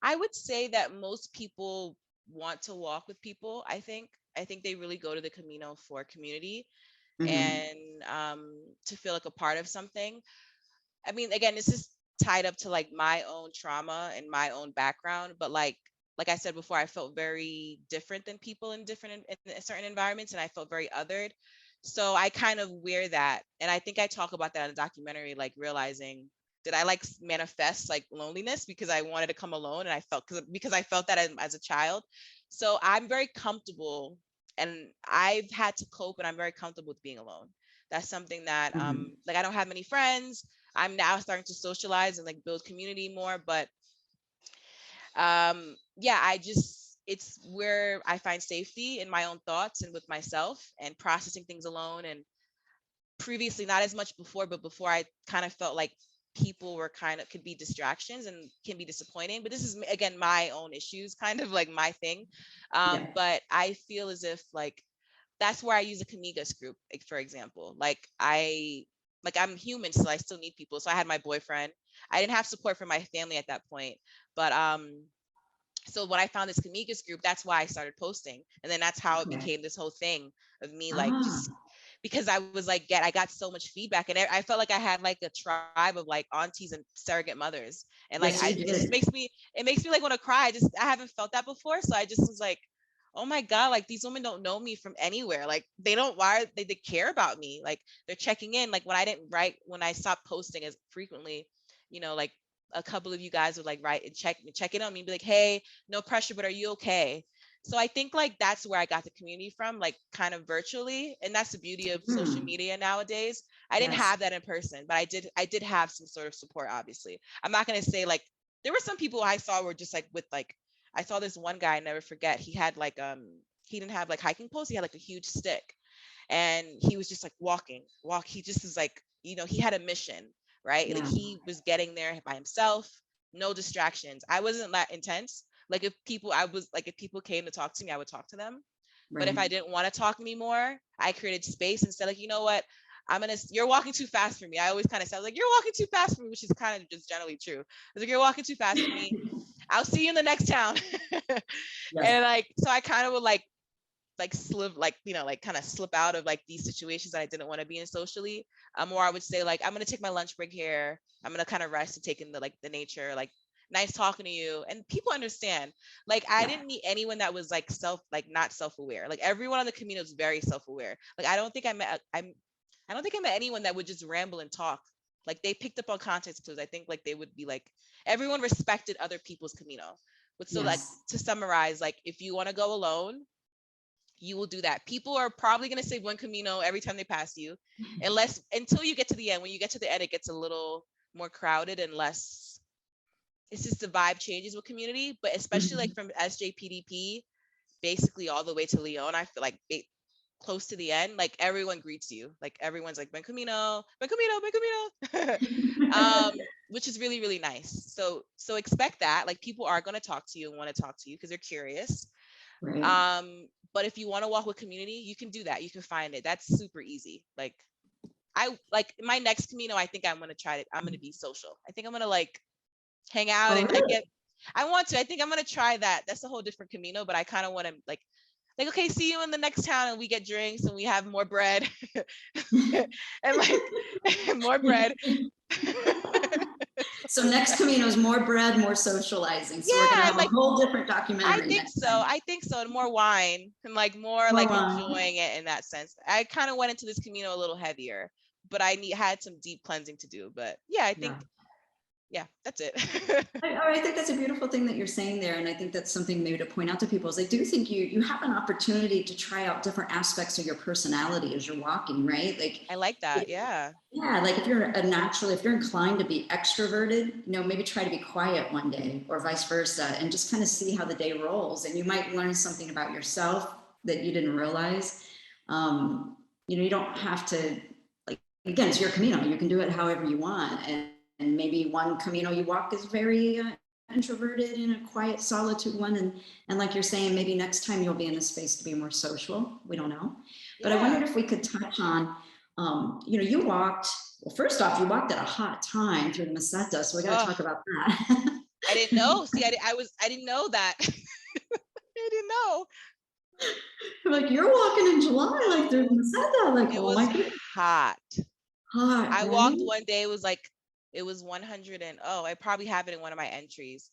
I would say that most people want to walk with people. I think they really go to the Camino for community Mm-hmm. and to feel like a part of something. I mean, again, this is tied up to like my own trauma and my own background, but like I said before, I felt very different than people in different in certain environments, and I felt very othered. So I kind of wear that, and I think I talk about that in a documentary, like realizing did I like manifest like loneliness because I wanted to come alone, and I felt because I felt that as a child. So I'm very comfortable, and I've had to cope, and I'm very comfortable with being alone. That's something that Mm-hmm. like I don't have many friends. I'm now starting to socialize and like build community more, but yeah, it's where I find safety in my own thoughts and with myself and processing things alone. And previously, not as much before, but before I kind of felt like people were kind of could be distractions and can be disappointing. But this is again my own issues, kind of like my thing. Yeah. But I feel as if like that's where I use a Camigas group, like, for example. Like I'm human, so I still need people. So I had my boyfriend. I didn't have support from my family at that point, but so when I found this Camigas group, that's why I started posting, and then that's how it Okay. became this whole thing of me like Ah, just because I was like I got so much feedback, and I felt like I had like a tribe of like aunties and surrogate mothers, and like yes, you it just did. makes me like want to cry. I haven't felt that before, so I just was like, oh my god, like these women don't know me from anywhere. Like they don't why they care about me. Like they're checking in. Like when I stopped posting as frequently, you know, like a couple of you guys would like write and check in on me and be like, hey, no pressure, but are you okay? So I think like that's where I got the community from, like kind of virtually. And that's the beauty of social media nowadays. I didn't Yes. have that in person, but I did have some sort of support, obviously. I'm not gonna say like there were some people I saw were just like with like, I saw this one guy, I never forget, he had like he didn't have like hiking poles, he had like a huge stick. And he was just like he just was like, you know, he had a mission, right? Like Yeah. he was getting there by himself, no distractions. I wasn't that intense. Like if people came to talk to me, I would talk to them. But if Right. I didn't want to talk anymore, I created space and said, like, you know what? You're walking too fast for me. I always kind of said, like, you're walking too fast for me, which is kind of just generally true. I was like, you're walking too fast for me. I'll see you in the next town. Yes. And like, so I kind of would like slip, like, you know, like kind of slip out of like these situations that I didn't want to be in socially. Or I would say like, I'm going to take my lunch break here. I'm going to kind of rest and take in the nature, like nice talking to you. And people understand, like, I didn't meet anyone that was like not self-aware. Like everyone on the Camino is very self-aware. Like, I don't think I met anyone that would just ramble and talk. Like they picked up on context clues. I think like they would be like, everyone respected other people's Camino. But so like Yes. to summarize, like if you want to go alone, you will do that. People are probably going to say one Camino every time they pass you, until you get to the end. When you get to the end, it gets a little more crowded and less. It's just the vibe changes with community, but especially like from SJPDP, basically all the way to Leon, I feel like close to the end, like everyone greets you. Like everyone's like, Ben Camino, Ben Camino, Ben Camino. Which is really, really nice. So expect that. Like people are going to talk to you and want to talk to you because they're curious. Right. But if you want to walk with community, you can do that. You can find it. That's super easy. Like my next Camino, I think I'm going to try it. I'm going to be social. I think I'm going to like hang out Oh, and really? I think I'm going to try that. That's a whole different Camino, but I kind of want to like, okay, see you in the next town and we get drinks and we have more bread and like more bread. So next Camino is more bread, more socializing. So we're gonna Yeah, have and a like whole different documentary next time. I think so. And more wine and like more More like wine. enjoying it in that sense. I kind of went into this Camino a little heavier, but had some deep cleansing to do. But yeah, I think, Yeah. yeah, that's it. I think that's a beautiful thing that you're saying there. And I think that's something maybe to point out to people is I do think you have an opportunity to try out different aspects of your personality as you're walking, right? Like, I like that. Yeah. yeah, like if you're inclined to be extroverted, maybe try to be quiet one day or vice versa and just kind of see how the day rolls. And you might learn something about yourself that you didn't realize. You don't have to, like, again, it's your Camino. You can do it however you want. And maybe one Camino you walk is very introverted in a quiet solitude one. And like you're saying, maybe next time you'll be in a space to be more social. We don't know. But I Yeah. wondered if we could touch on, you walked, well, first off, you walked at a hot time through the Meseta. So we got to Oh, talk about that. I didn't know. See, I didn't know that. I didn't know. Like, you're walking in July, like through the Meseta. Like, It oh was my goodness. hot. Hot, I walked right? one day, it was 100 and, oh, I probably have it in one of my entries.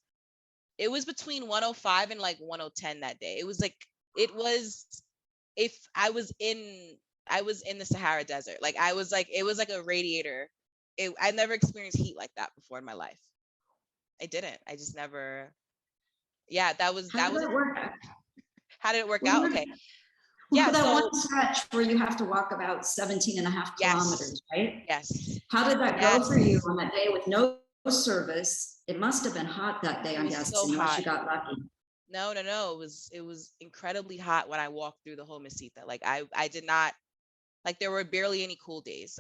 It was between 105 and like 110 that day. It was like, it was, if I was in the Sahara Desert. Like it was like a radiator. I never experienced heat like that before in my life. I didn't. I just never. Yeah, How did that work? how did it work Well, out? Okay. well, Yeah. for that So one stretch where you have to walk about 17 and a half yes, kilometers, right? yes, How did that go for you yes. on that day with no service? It must have been hot that day, It I'm was so guessing, unless hot. you got lucky. No, no, no. It was incredibly hot when I walked through the whole Mesita. Like I did not, like there were barely any cool days.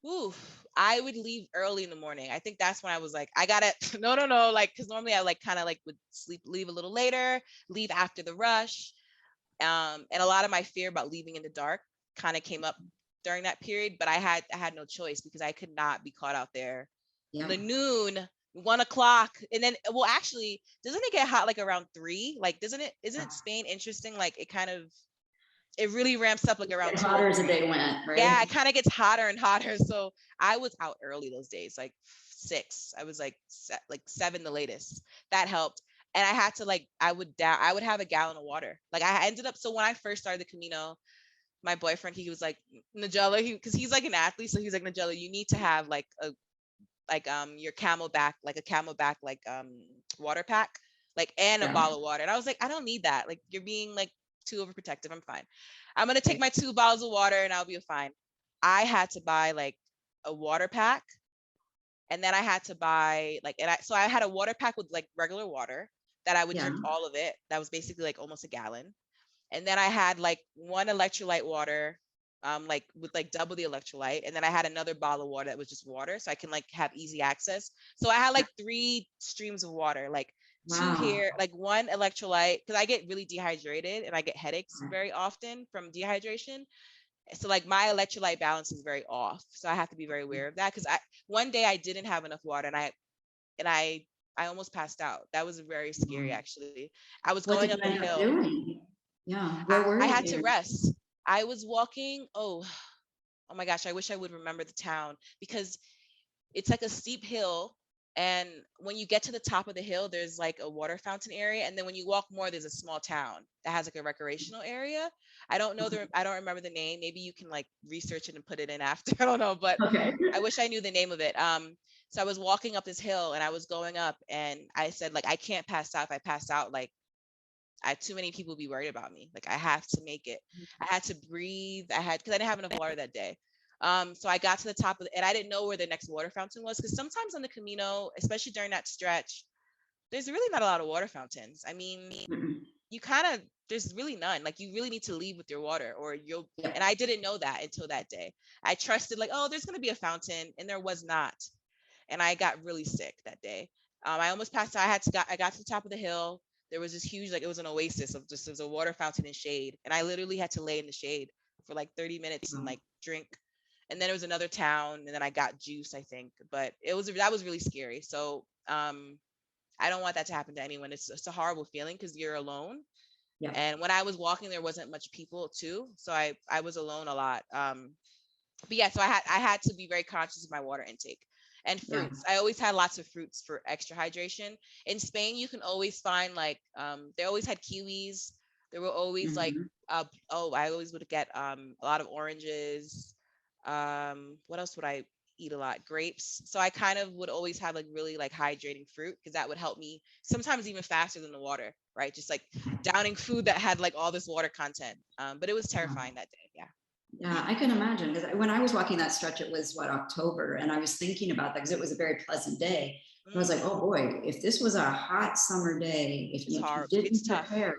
Ooh, I would leave early in the morning. I think that's when I was like, I gotta no, no, no, like because normally I like kind of like would leave a little later, leave after the rush. And a lot of my fear about leaving in the dark kind of came up during that period, but I had no choice because I could not be caught out there Yeah. the noon, 1 o'clock. And then, well, actually, doesn't it get hot like around 3? Like, isn't it Spain interesting? Like it really ramps up like around Get 2 or hotter as the 3. day went, Yeah, right? it kind of gets hotter and hotter. So I was out early those days, like 6. I was like 7 the latest. That helped. And I had to like I would have a gallon of water. Like I ended up, so when I first started the Camino, my boyfriend, he was like, Nagela, because he's like an athlete, so he's like, Nagela, you need to have like like your camelback, like a camelback like water pack, like, and a Yeah. bottle of water. And I was like, I don't need that. Like, you're being like too overprotective. I'm fine. I'm gonna take Right. my 2 bottles of water and I'll be fine. I had to buy like a water pack, and then I had to buy like, so I had a water pack with like regular water that I would Yeah. drink all of it. That was basically like almost a gallon. And then I had like 1 electrolyte water, like with like double the electrolyte. And then I had another bottle of water that was just water, so I can like have easy access. So I had like 3 streams of water, like 2 Wow. here, like 1 electrolyte, because I get really dehydrated and I get headaches very often from dehydration. So like my electrolyte balance is very off. So I have to be very aware of that, because one day I didn't have enough water, and I almost passed out. That was very scary, Wow. actually. I was What going did up you a end up hill. doing? Yeah. Where were I had to you? rest. I was walking. Oh my gosh, I wish I would remember the town, because it's like a steep hill. And when you get to the top of the hill, there's like a water fountain area. And then when you walk more, there's a small town that has like a recreational area. I don't know I don't remember the name. Maybe you can like research it and put it in after. I don't know, but Okay. I wish I knew the name of it. So I was walking up this hill and I was going up, and I said, like, I can't pass out. If I pass out, like, I too many people be worried about me. Like, I have to make it. I had to breathe. Because I didn't have enough water that day. So I got to the top and I didn't know where the next water fountain was, because sometimes on the Camino, especially during that stretch, there's really not a lot of water fountains. I mean, Mm-mm. you kind of there's really none. Like, you really need to leave with your water, or you'll. Yep. And I didn't know that until that day. I trusted, like, oh, there's gonna be a fountain, and there was not. And I got really sick that day. I almost passed out. I got to the top of the hill. There was this huge, like, it was an oasis of just, there was a water fountain in shade, and I literally had to lay in the shade for like 30 minutes and like drink. And then there was another town, and then I got juice, I think. But that was really scary. So I don't want that to happen to anyone. It's a horrible feeling because you're alone. Yeah. And when I was walking, there wasn't much people too, so I was alone a lot. But yeah, so I had to be very conscious of my water intake. And Yeah. fruits, I always had lots of fruits for extra hydration. In Spain, you can always find like they always had kiwis. There were always like Mhm. I always would get a lot of oranges. What else would I eat a lot? Grapes. So I kind of would always have like really like hydrating fruit, because that would help me sometimes even faster than the water, right? Just like downing food that had like all this water content. But it was terrifying that day. Yeah. Yeah, I can imagine, because when I was walking that stretch, it was what, October, and I was thinking about that because it was a very pleasant day. I was like, oh boy, if this was a hot summer day, if It's you hard. It's didn't tough. prepare.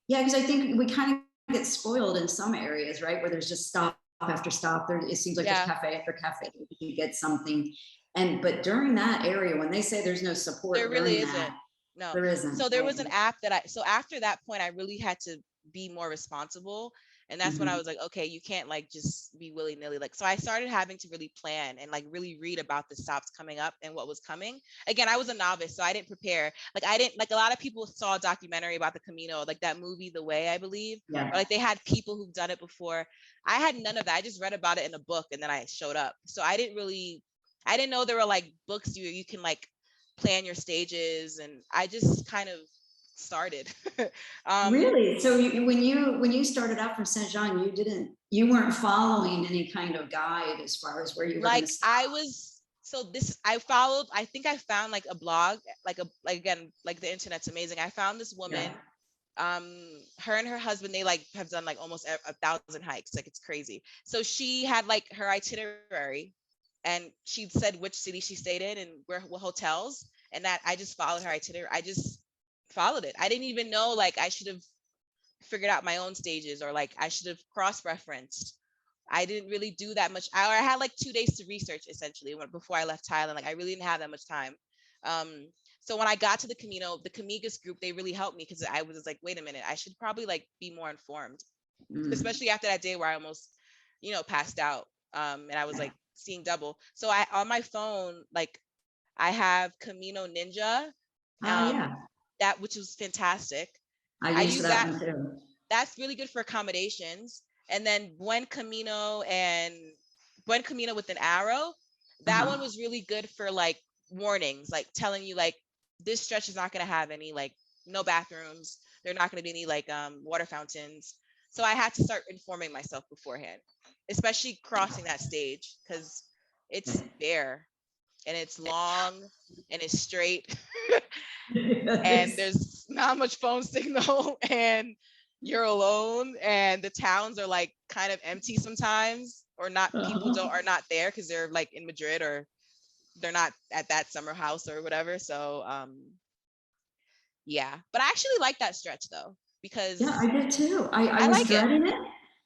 Yeah, because I think we kind of get spoiled in some areas, right? Where there's just stop after stop. There, it seems like there's Yeah. cafe after cafe. You get something. But during that area, when they say there's no There support really during that, isn't. No. there isn't. So there was an app so after that point, I really had to be more responsible. And that's when I Mhm. was like, okay, you can't like just be willy nilly. Like, so I started having to really plan and like really read about the stops coming up and what was coming. Again, I was a novice, so I didn't prepare. Like, I didn't, like, a lot of people saw a documentary about the Camino, like that movie, The Way, I believe. Yeah. Or like they had people who've done it before. I had none of that. I just read about it in a book and then I showed up. So I didn't know there were like books you can like plan your stages, and I just kind of started. Really? So when you started out from Saint Jean, you weren't following any kind of guide as far as where you were going to Like, stop. I think I found like a blog, like again, like the internet's amazing. I found this woman, Yeah. her and her husband, they like have done like almost 1,000 hikes. Like, it's crazy. So she had like her itinerary, and she said which city she stayed in and what hotels, and that I just followed her itinerary. I just followed it. I didn't even know like I should have figured out my own stages, or like I should have cross-referenced. I didn't really do that much. I had like 2 days to research essentially before I left Thailand. Like, I really didn't have that much time. Um, so when I got to the Camino, the Camigas group, they really helped me, because I was like, wait a minute, I should probably like be more informed, Mm. especially after that day where I almost, passed out. And I was like seeing double. So I on my phone, like, I have Camino Ninja, Oh um, yeah, that which was fantastic. I I used use that that. one too. That's really good for accommodations. And then Buen Camino with an arrow, that one Uh-huh. was really good for like warnings, like telling you like this stretch is not going to have any like no bathrooms. There are not going to be any like water fountains. So I had to start informing myself beforehand, especially crossing that stage, because it's bare. and it's long and it's straight and Yes. there's not much phone signal and you're alone and the towns are like kind of empty sometimes, or not, people Uh-huh. don't are not there because they're like in Madrid or they're not at that summer house or whatever. So yeah, but I actually like that stretch though, Yeah, I because did too. I I was like it. dreading it.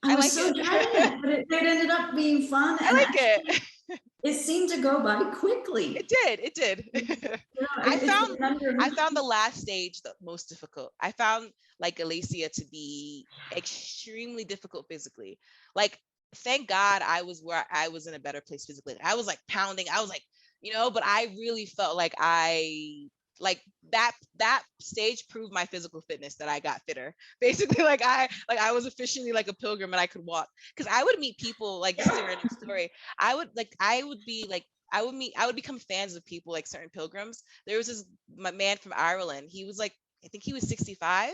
I I was like so it. dreading it, but it ended up being fun. I And like actually, it. it seemed to go by It quickly. did. It did. You know, I it's found remember. I found the last stage the most difficult. I found like Galicia to be extremely difficult physically. Like, thank God I was where I was in a better place physically. I was like pounding. I was like, but I really felt like like that stage proved my physical fitness, that I got fitter. Basically, like I was officially like a pilgrim and I could walk. Because I would meet people, like, this is a random story. I would be like I would become fans of people like certain pilgrims. There was this man from Ireland. He was like, I think he was 65.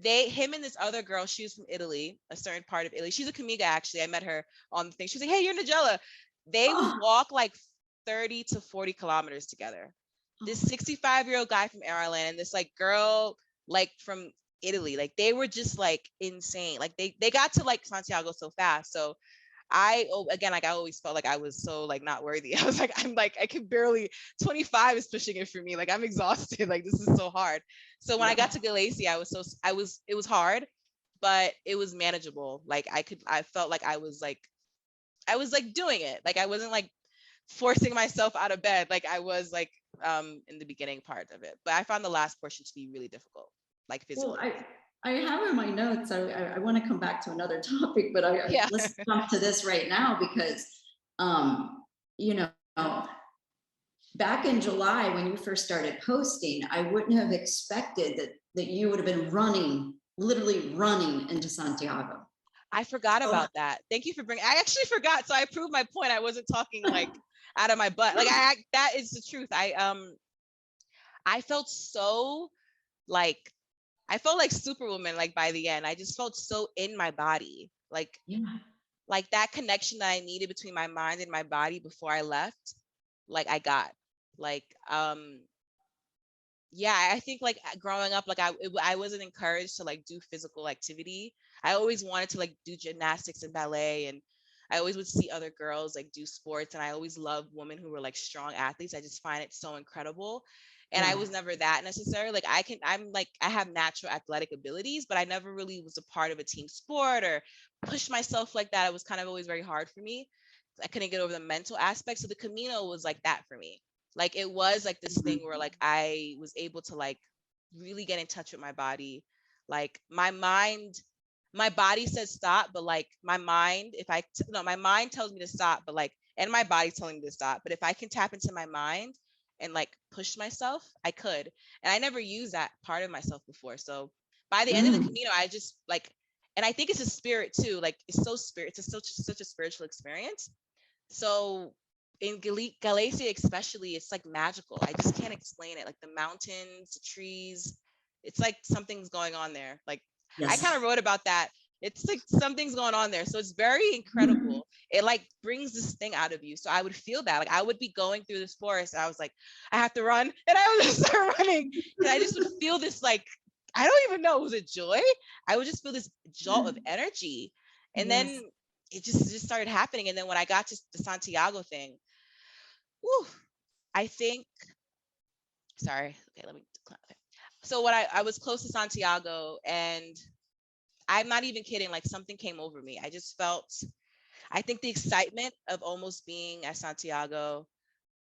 Him and this other girl, she was from Italy, a certain part of Italy. She's a Kamiga, actually. I met her on the thing. She was like, hey, you're Nagela. They would Oh, walk like 30 to 40 kilometers together. This oh, 65-year-old guy from Ireland and this like girl like from Italy, like they were just like insane. Like they got to like Santiago so fast. So again, like I always felt like I was so like not worthy. I was like, I could barely, 25 is pushing it for me. Like I'm exhausted. Like this is so hard. So when I got yeah. to Galicia, it was hard, but it was manageable. Like I felt like I was like doing it. Like I wasn't like forcing myself out of bed. Like I was like in the beginning part of it. But I found the last portion to be really difficult, like Well, physically. I have in my notes, I want to come back to another topic, but Yeah. let's jump to this right now because, um, you know, back in July when you first started posting, I wouldn't have expected that you would have been running, literally running into Santiago. I forgot So, about that. Thank you for bringing. I actually forgot, so I proved my point. I wasn't talking like out of my butt. Like that is the truth. I felt so like I felt like Superwoman. Like by the end, I just felt so in my body. yeah. Like that connection that I needed between my mind and my body before I left. Like I got like yeah, I think like growing up, like I wasn't encouraged to like do physical activity. I always wanted to like do gymnastics and ballet, and I always would see other girls like do sports, and I always loved women who were like strong athletes. I just find it so incredible. And I Yeah. was never that necessarily. Like I'm like I have natural athletic abilities, but I never really was a part of a team sport or pushed myself like that. It was kind of always very hard for me. I couldn't get over the mental aspect. So the Camino was like that for me. Like it was like this thing where like I was able to like really get in touch with my body. Like my body says stop, but like my mind, no, my mind tells me to stop, but like, and my body's telling me to stop. But if I can tap into my mind and like push myself, I could. And I never used that part of myself before. So by the end of the Mm. Camino, I just like, and I think it's a spirit too. Like it's so spirit, such a spiritual experience. So in Galicia, especially, it's like magical. I just can't explain it. Like the mountains, the trees, it's like something's going on there. Like I kind Yes. of wrote about that. It's like something's going on there. So it's very incredible. It like brings this thing out of you. So I would feel that. Like I would be going through this forest. And I was like, I have to run. And I would just start running. And I just would feel this like, I don't even know, was it joy? I would just feel this jolt of energy. And Yes. then it just started happening. And then when I got to the Santiago thing, whew, I think, sorry, okay, let me, okay. So when I was close to Santiago, and I'm not even kidding, like something came over me. I just felt, I think the excitement of almost being at Santiago,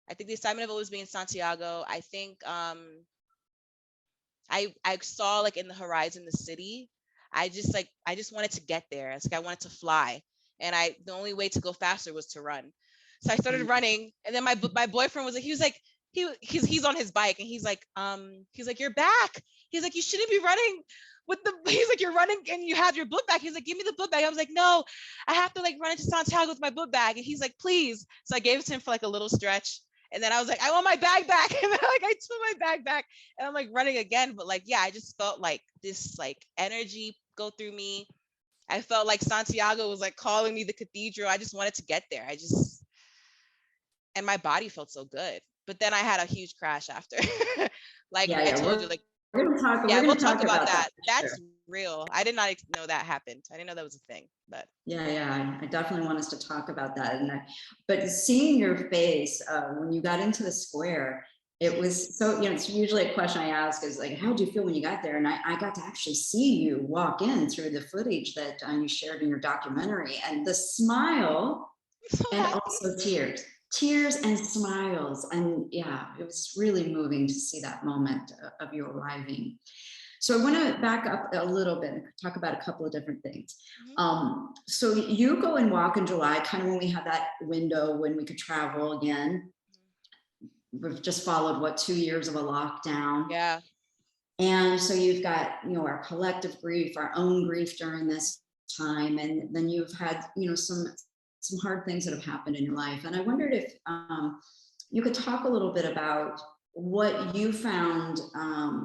I think the excitement of always being in Santiago, I think I saw like in the horizon the city. I just wanted to get there. It's like I wanted to fly, and the only way to go faster was to run. So I started running, and then my boyfriend was like, he's on his bike, and he's like, you're back. He's like, you shouldn't be running with the. He's like, you're running and you have your book bag. He's like, give me the book bag. I was like, no, I have to like run into Santiago with my book bag, and he's like, please. So I gave it to him for like a little stretch. And then I was like, I want my bag back. And then like I took my bag back, and I'm like running again. But like, yeah, I just felt like this like energy go through me. I felt like Santiago was like calling me the cathedral. I just wanted to get there. and my body felt so good. But then I had a huge crash after. Like Yeah, I yeah. told you, like, We're gonna talk. yeah, We're we'll gonna talk talk about about that that. for sure. That's real. I did not know that happened. I didn't know that was a thing, but Yeah, yeah. I definitely want us to talk about that. But seeing your face when you got into the square, it was so. It's usually a question I ask is like, how did you feel when you got there? And I got to actually see you walk in through the footage that you shared in your documentary, and the smile I'm so and happy. also tears and smiles. And yeah, it was really moving to see that moment of you arriving. So I want to back up a little bit and talk about a couple of different things. Mhm. So you go and walk in July, kind of when we had that window when we could travel again. We've just followed 2 years of a lockdown. Yeah. And so you've got, our collective grief, our own grief during this time. And then you've had, some hard things that have happened in your life. And I wondered if you could talk a little bit about what you found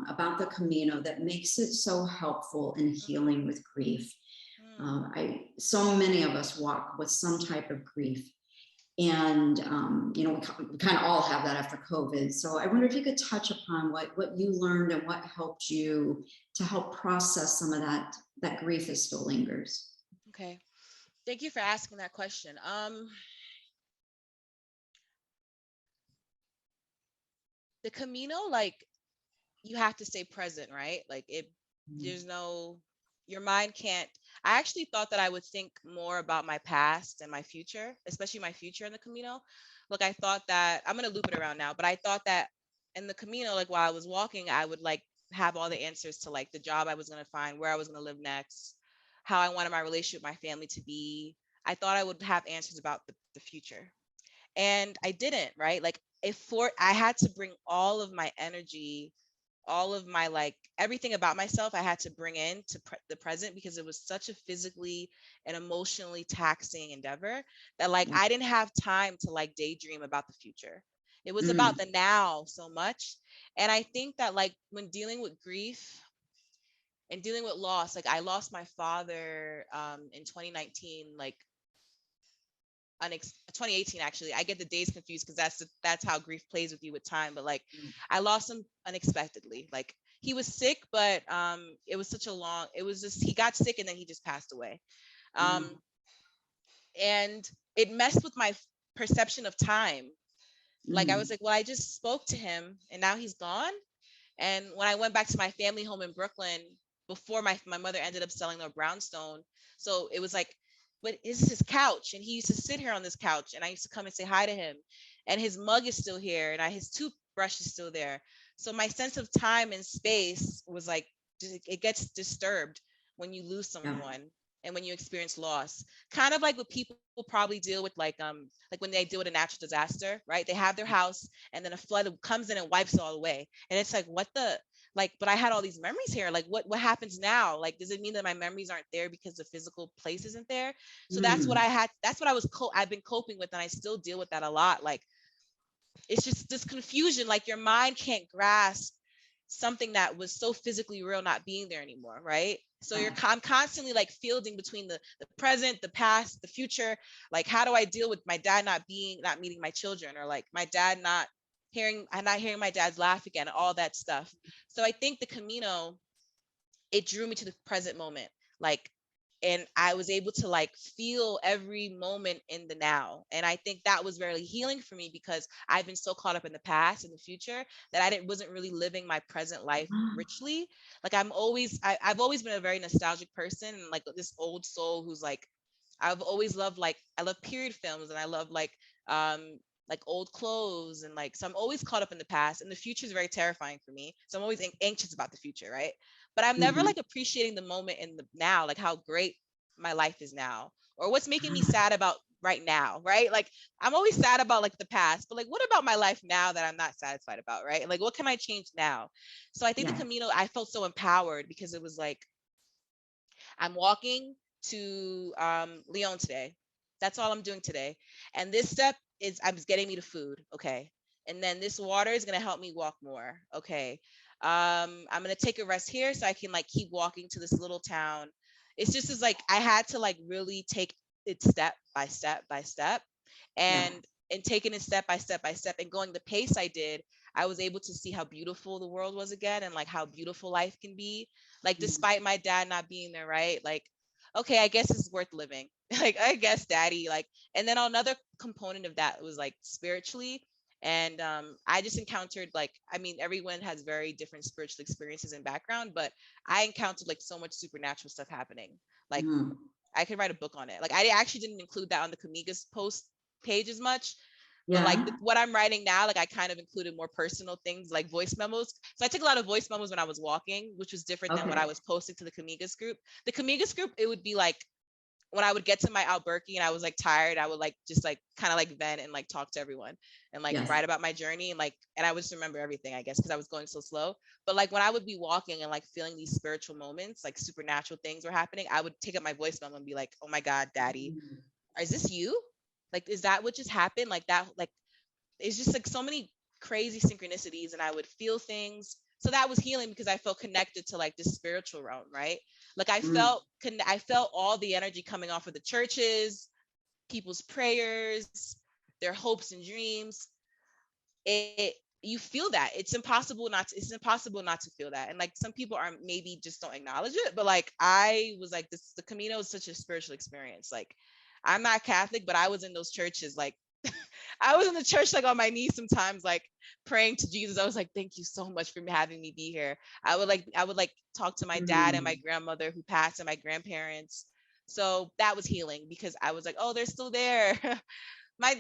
about the Camino that makes it so helpful in healing with grief. Mm. So many of us walk with some type of grief, and we kind of all have that after COVID. So I wonder if you could touch upon what you learned and what helped you to help process some of that grief that still lingers. Okay. Thank you for asking that question. The Camino, like, you have to stay present, right? Like there's no, your mind can't. I actually thought that I would think more about my past and my future, especially my future in the Camino. Like I thought that, I'm gonna loop it around now, but I thought that in the Camino, like while I was walking, I would like have all the answers to like the job I was gonna find, where I was gonna live next, how I wanted my relationship with my family to be. I thought I would have answers about the future. And I didn't, right? Like I had to bring all of my energy, all of my like everything about myself I had to bring in to the present, because it was such a physically and emotionally taxing endeavor that like Yeah. I didn't have time to like daydream about the future. It was about Mm, the now so much. And I think that like when dealing with grief and dealing with loss, like I lost my father in 2019, like 2018 actually. I get the days confused because that's how grief plays with you with time. But like I lost him unexpectedly. Like he was sick, but it was such a long, it was just, he got sick and then he just passed away. mm, And it messed with my perception of time. Like I was mm, like, well, I just spoke to him and now he's gone. And when I went back to my family home in Brooklyn, before my mother ended up selling their brownstone, so it was like, but this is his couch, and he used to sit here on this couch, and I used to come and say hi to him, and his mug is still here, and his toothbrush is still there. So my sense of time and space was like, it gets disturbed when you lose yeah. someone and when you experience loss. Kind of like what people probably deal with, like when they deal with a natural disaster, right? They have their house and then a flood comes in and wipes it all away. And it's like, what the, like, but I had all these memories here. Like, what happens now? Like, does it mean that my memories aren't there because the physical place isn't there? So that's what Mm, I had. That's what I've been coping with, and I still deal with that a lot. Like, it's just this confusion. Like, your mind can't grasp something that was so physically real not being there anymore, right? So yeah. I'm constantly like fielding between the present, the past, the future. Like, how do I deal with my dad not meeting my children, or like my dad not hearing my dad's laugh again, all that stuff. So I think the Camino, it drew me to the present moment. Like, and I was able to like feel every moment in the now. And I think that was very healing for me, because I've been so caught up in the past and the future that wasn't really living my present life richly. Like I've always been a very nostalgic person, and like this old soul who's like, I've always loved, like, I love period films, and I love like old clothes, and like, so I'm always caught up in the past, and the future is very terrifying for me. So I'm always anxious about the future, right? But I'm never Mhm. like appreciating the moment in the now, like how great my life is now, or what's making me sad about right now, right? Like I'm always sad about like the past, but like what about my life now that I'm not satisfied about, right? Like what can I change now? So I think the Yeah. Camino, I felt so empowered, because it was like, I'm walking to Lyon today. That's all I'm doing today. And this step is I'm getting me to food. Okay. And then this water is gonna help me walk more. Okay. I'm gonna take a rest here so I can like keep walking to this little town. It's just as like I had to like really take it step by step by step. Yeah. And and taking it step by step by step and going the pace I did, I was able to see how beautiful the world was again, and like how beautiful life can be. Like, despite my dad not being there, right? Like, okay, I guess it's worth living. Like, I guess daddy, like, and then another component of that was like spiritually. And I just encountered, like, I mean, everyone has very different spiritual experiences and background, but I encountered like so much supernatural stuff happening. Like, Mm. I could write a book on it. Like, I actually didn't include that on the Kamiga's post page as much, but like Yeah. what I'm writing now, like I kind of included more personal things like voice memos. So I took a lot of voice memos when I was walking, which was different than what I Okay. was posting to the Kamiga's group. The Kamiga's group, it would be like when I would get to my Albuquerque and I was like tired, I would like just like kind of like vent and like talk to everyone and like Yes. write about my journey, and like, and I would just remember everything, I guess, because I was going so slow. But like when I would be walking and like feeling these spiritual moments, like supernatural things were happening, I would take up my voice memo and be like, oh my God, daddy, Mm. is this you? Like, is that what just happened? Like that, like, it's just like so many crazy synchronicities, and I would feel things. So that was healing because I felt connected to like this spiritual realm, right? Like Mm. I felt all the energy coming off of the churches, people's prayers, their hopes and dreams. It You feel that. It's impossible not to feel that. And like some people are maybe just don't acknowledge it, but like I was like, this, the Camino is such a spiritual experience. Like, I'm not Catholic, but I was in those churches like I was in the church like on my knees sometimes, like praying to Jesus. I was like, thank you so much for having me be here. I would like talk to my dad and my Mm. grandmother who passed and my grandparents. So that was healing because I was like, oh, they're still there. My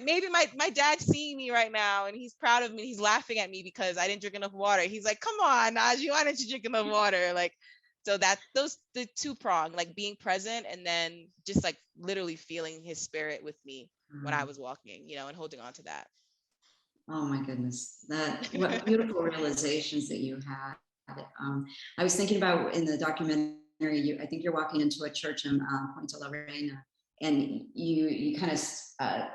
dad's seeing me right now and he's proud of me. He's laughing at me because I didn't drink enough water. He's like, come on, Najee, why didn't you drink enough water? Like, so that those the two prong, like being present and then just like literally feeling his spirit with me when I Mm. was walking, and holding on to that. Oh my goodness, that what beautiful realizations that you had. I was thinking about in the documentary, I think you're walking into a church in Punta La Reina, and you kind of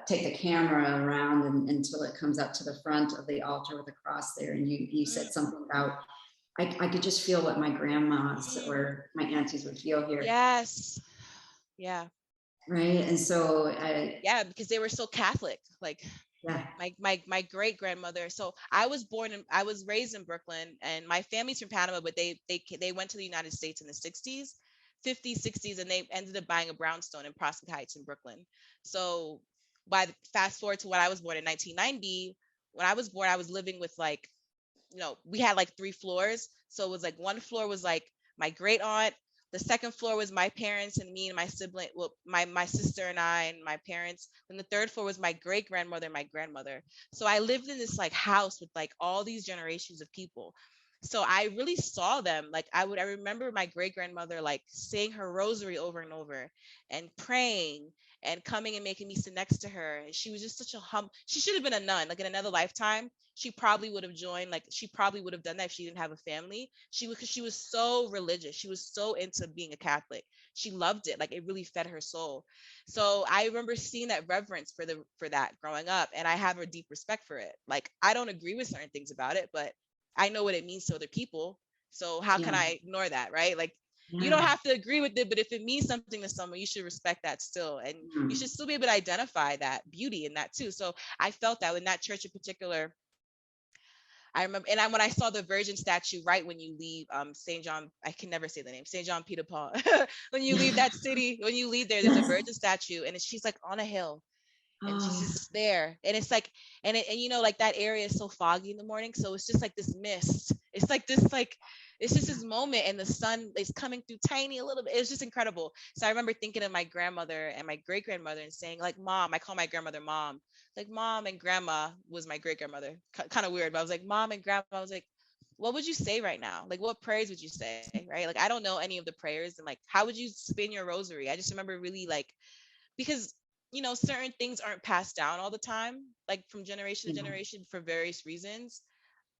take the camera around until it comes up to the front of the altar with the cross there, and you said Mm, something about I could just feel what my grandmas mm, or my aunties would feel here, yes. Yeah. right? And so I Yeah, because they were so Catholic. Like yeah. my great grandmother. So I was raised in Brooklyn, and my family's from Panama, but they went to the United States in the 60s, 50s, 60s, and they ended up buying a brownstone in Prospect Heights in Brooklyn. So fast forward to when I was born in 1990, when I was born, I was living with like, we had like 3 floors. So it was like one floor was like my great aunt. The second floor was my parents and me and my sibling, well, my sister and I and my parents. And the third floor was my great grandmother and my grandmother. So I lived in this like house with like all these generations of people. So I really saw them. Like I remember my great grandmother like saying her rosary over and over and praying and coming and making me sit next to her. And she was just such a she should have been a nun. Like in another lifetime, she probably would have joined, like she probably would have done that if she didn't have a family. Because she was so religious. She was so into being a Catholic. She loved it. Like it really fed her soul. So I remember seeing that reverence for that growing up, and I have a deep respect for it. Like I don't agree with certain things about it, but I know what it means to other people. So how can Yeah. I ignore that, right? Like you don't Yeah. have to agree with it, but if it means something to someone, you should respect that still. And you Mm. should still be able to identify that beauty in that too. So I felt that in that church in particular. I remember, and when I saw the Virgin statue right when you leave St. John, I can never say the name, St. John Peter Paul. When you leave that city, when you leave there, there's a Yes. Virgin statue, and she's like on a hill, and Oh she's yeah. just there, and it's like, and like that area is so foggy in the morning, so it's just like this mist. It's like this, like it's just this moment, and the sun is coming through tiny a little bit. It's just incredible. So I remember thinking of my grandmother and my great grandmother and saying like, Mom. I call my grandmother Mom. Like Mom and Grandma was my great grandmother. Kind of weird, but I was like Mom and Grandma. I was like, what would you say right now? Like, what prayers would you say? Right? Like, I don't know any of the prayers, and like, how would you spin your rosary? I just remember really like, because certain things aren't passed down all the time, like from generation to Yeah. generation for various reasons.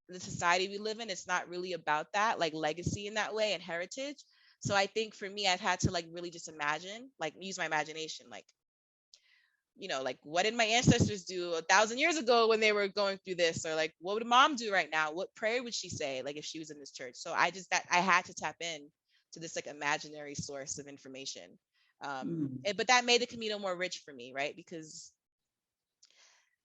The society we live in, it's not really about that, like legacy in that way and heritage. So I think for me, I've had to like really just imagine, like use my imagination, like what did my ancestors do 1,000 years ago when they were going through this, or like what would mom do right now? What prayer would she say, like if she was in this church? So I had to tap in to this like imaginary source of information. Mm. But that made the Camino more rich for me, right? Because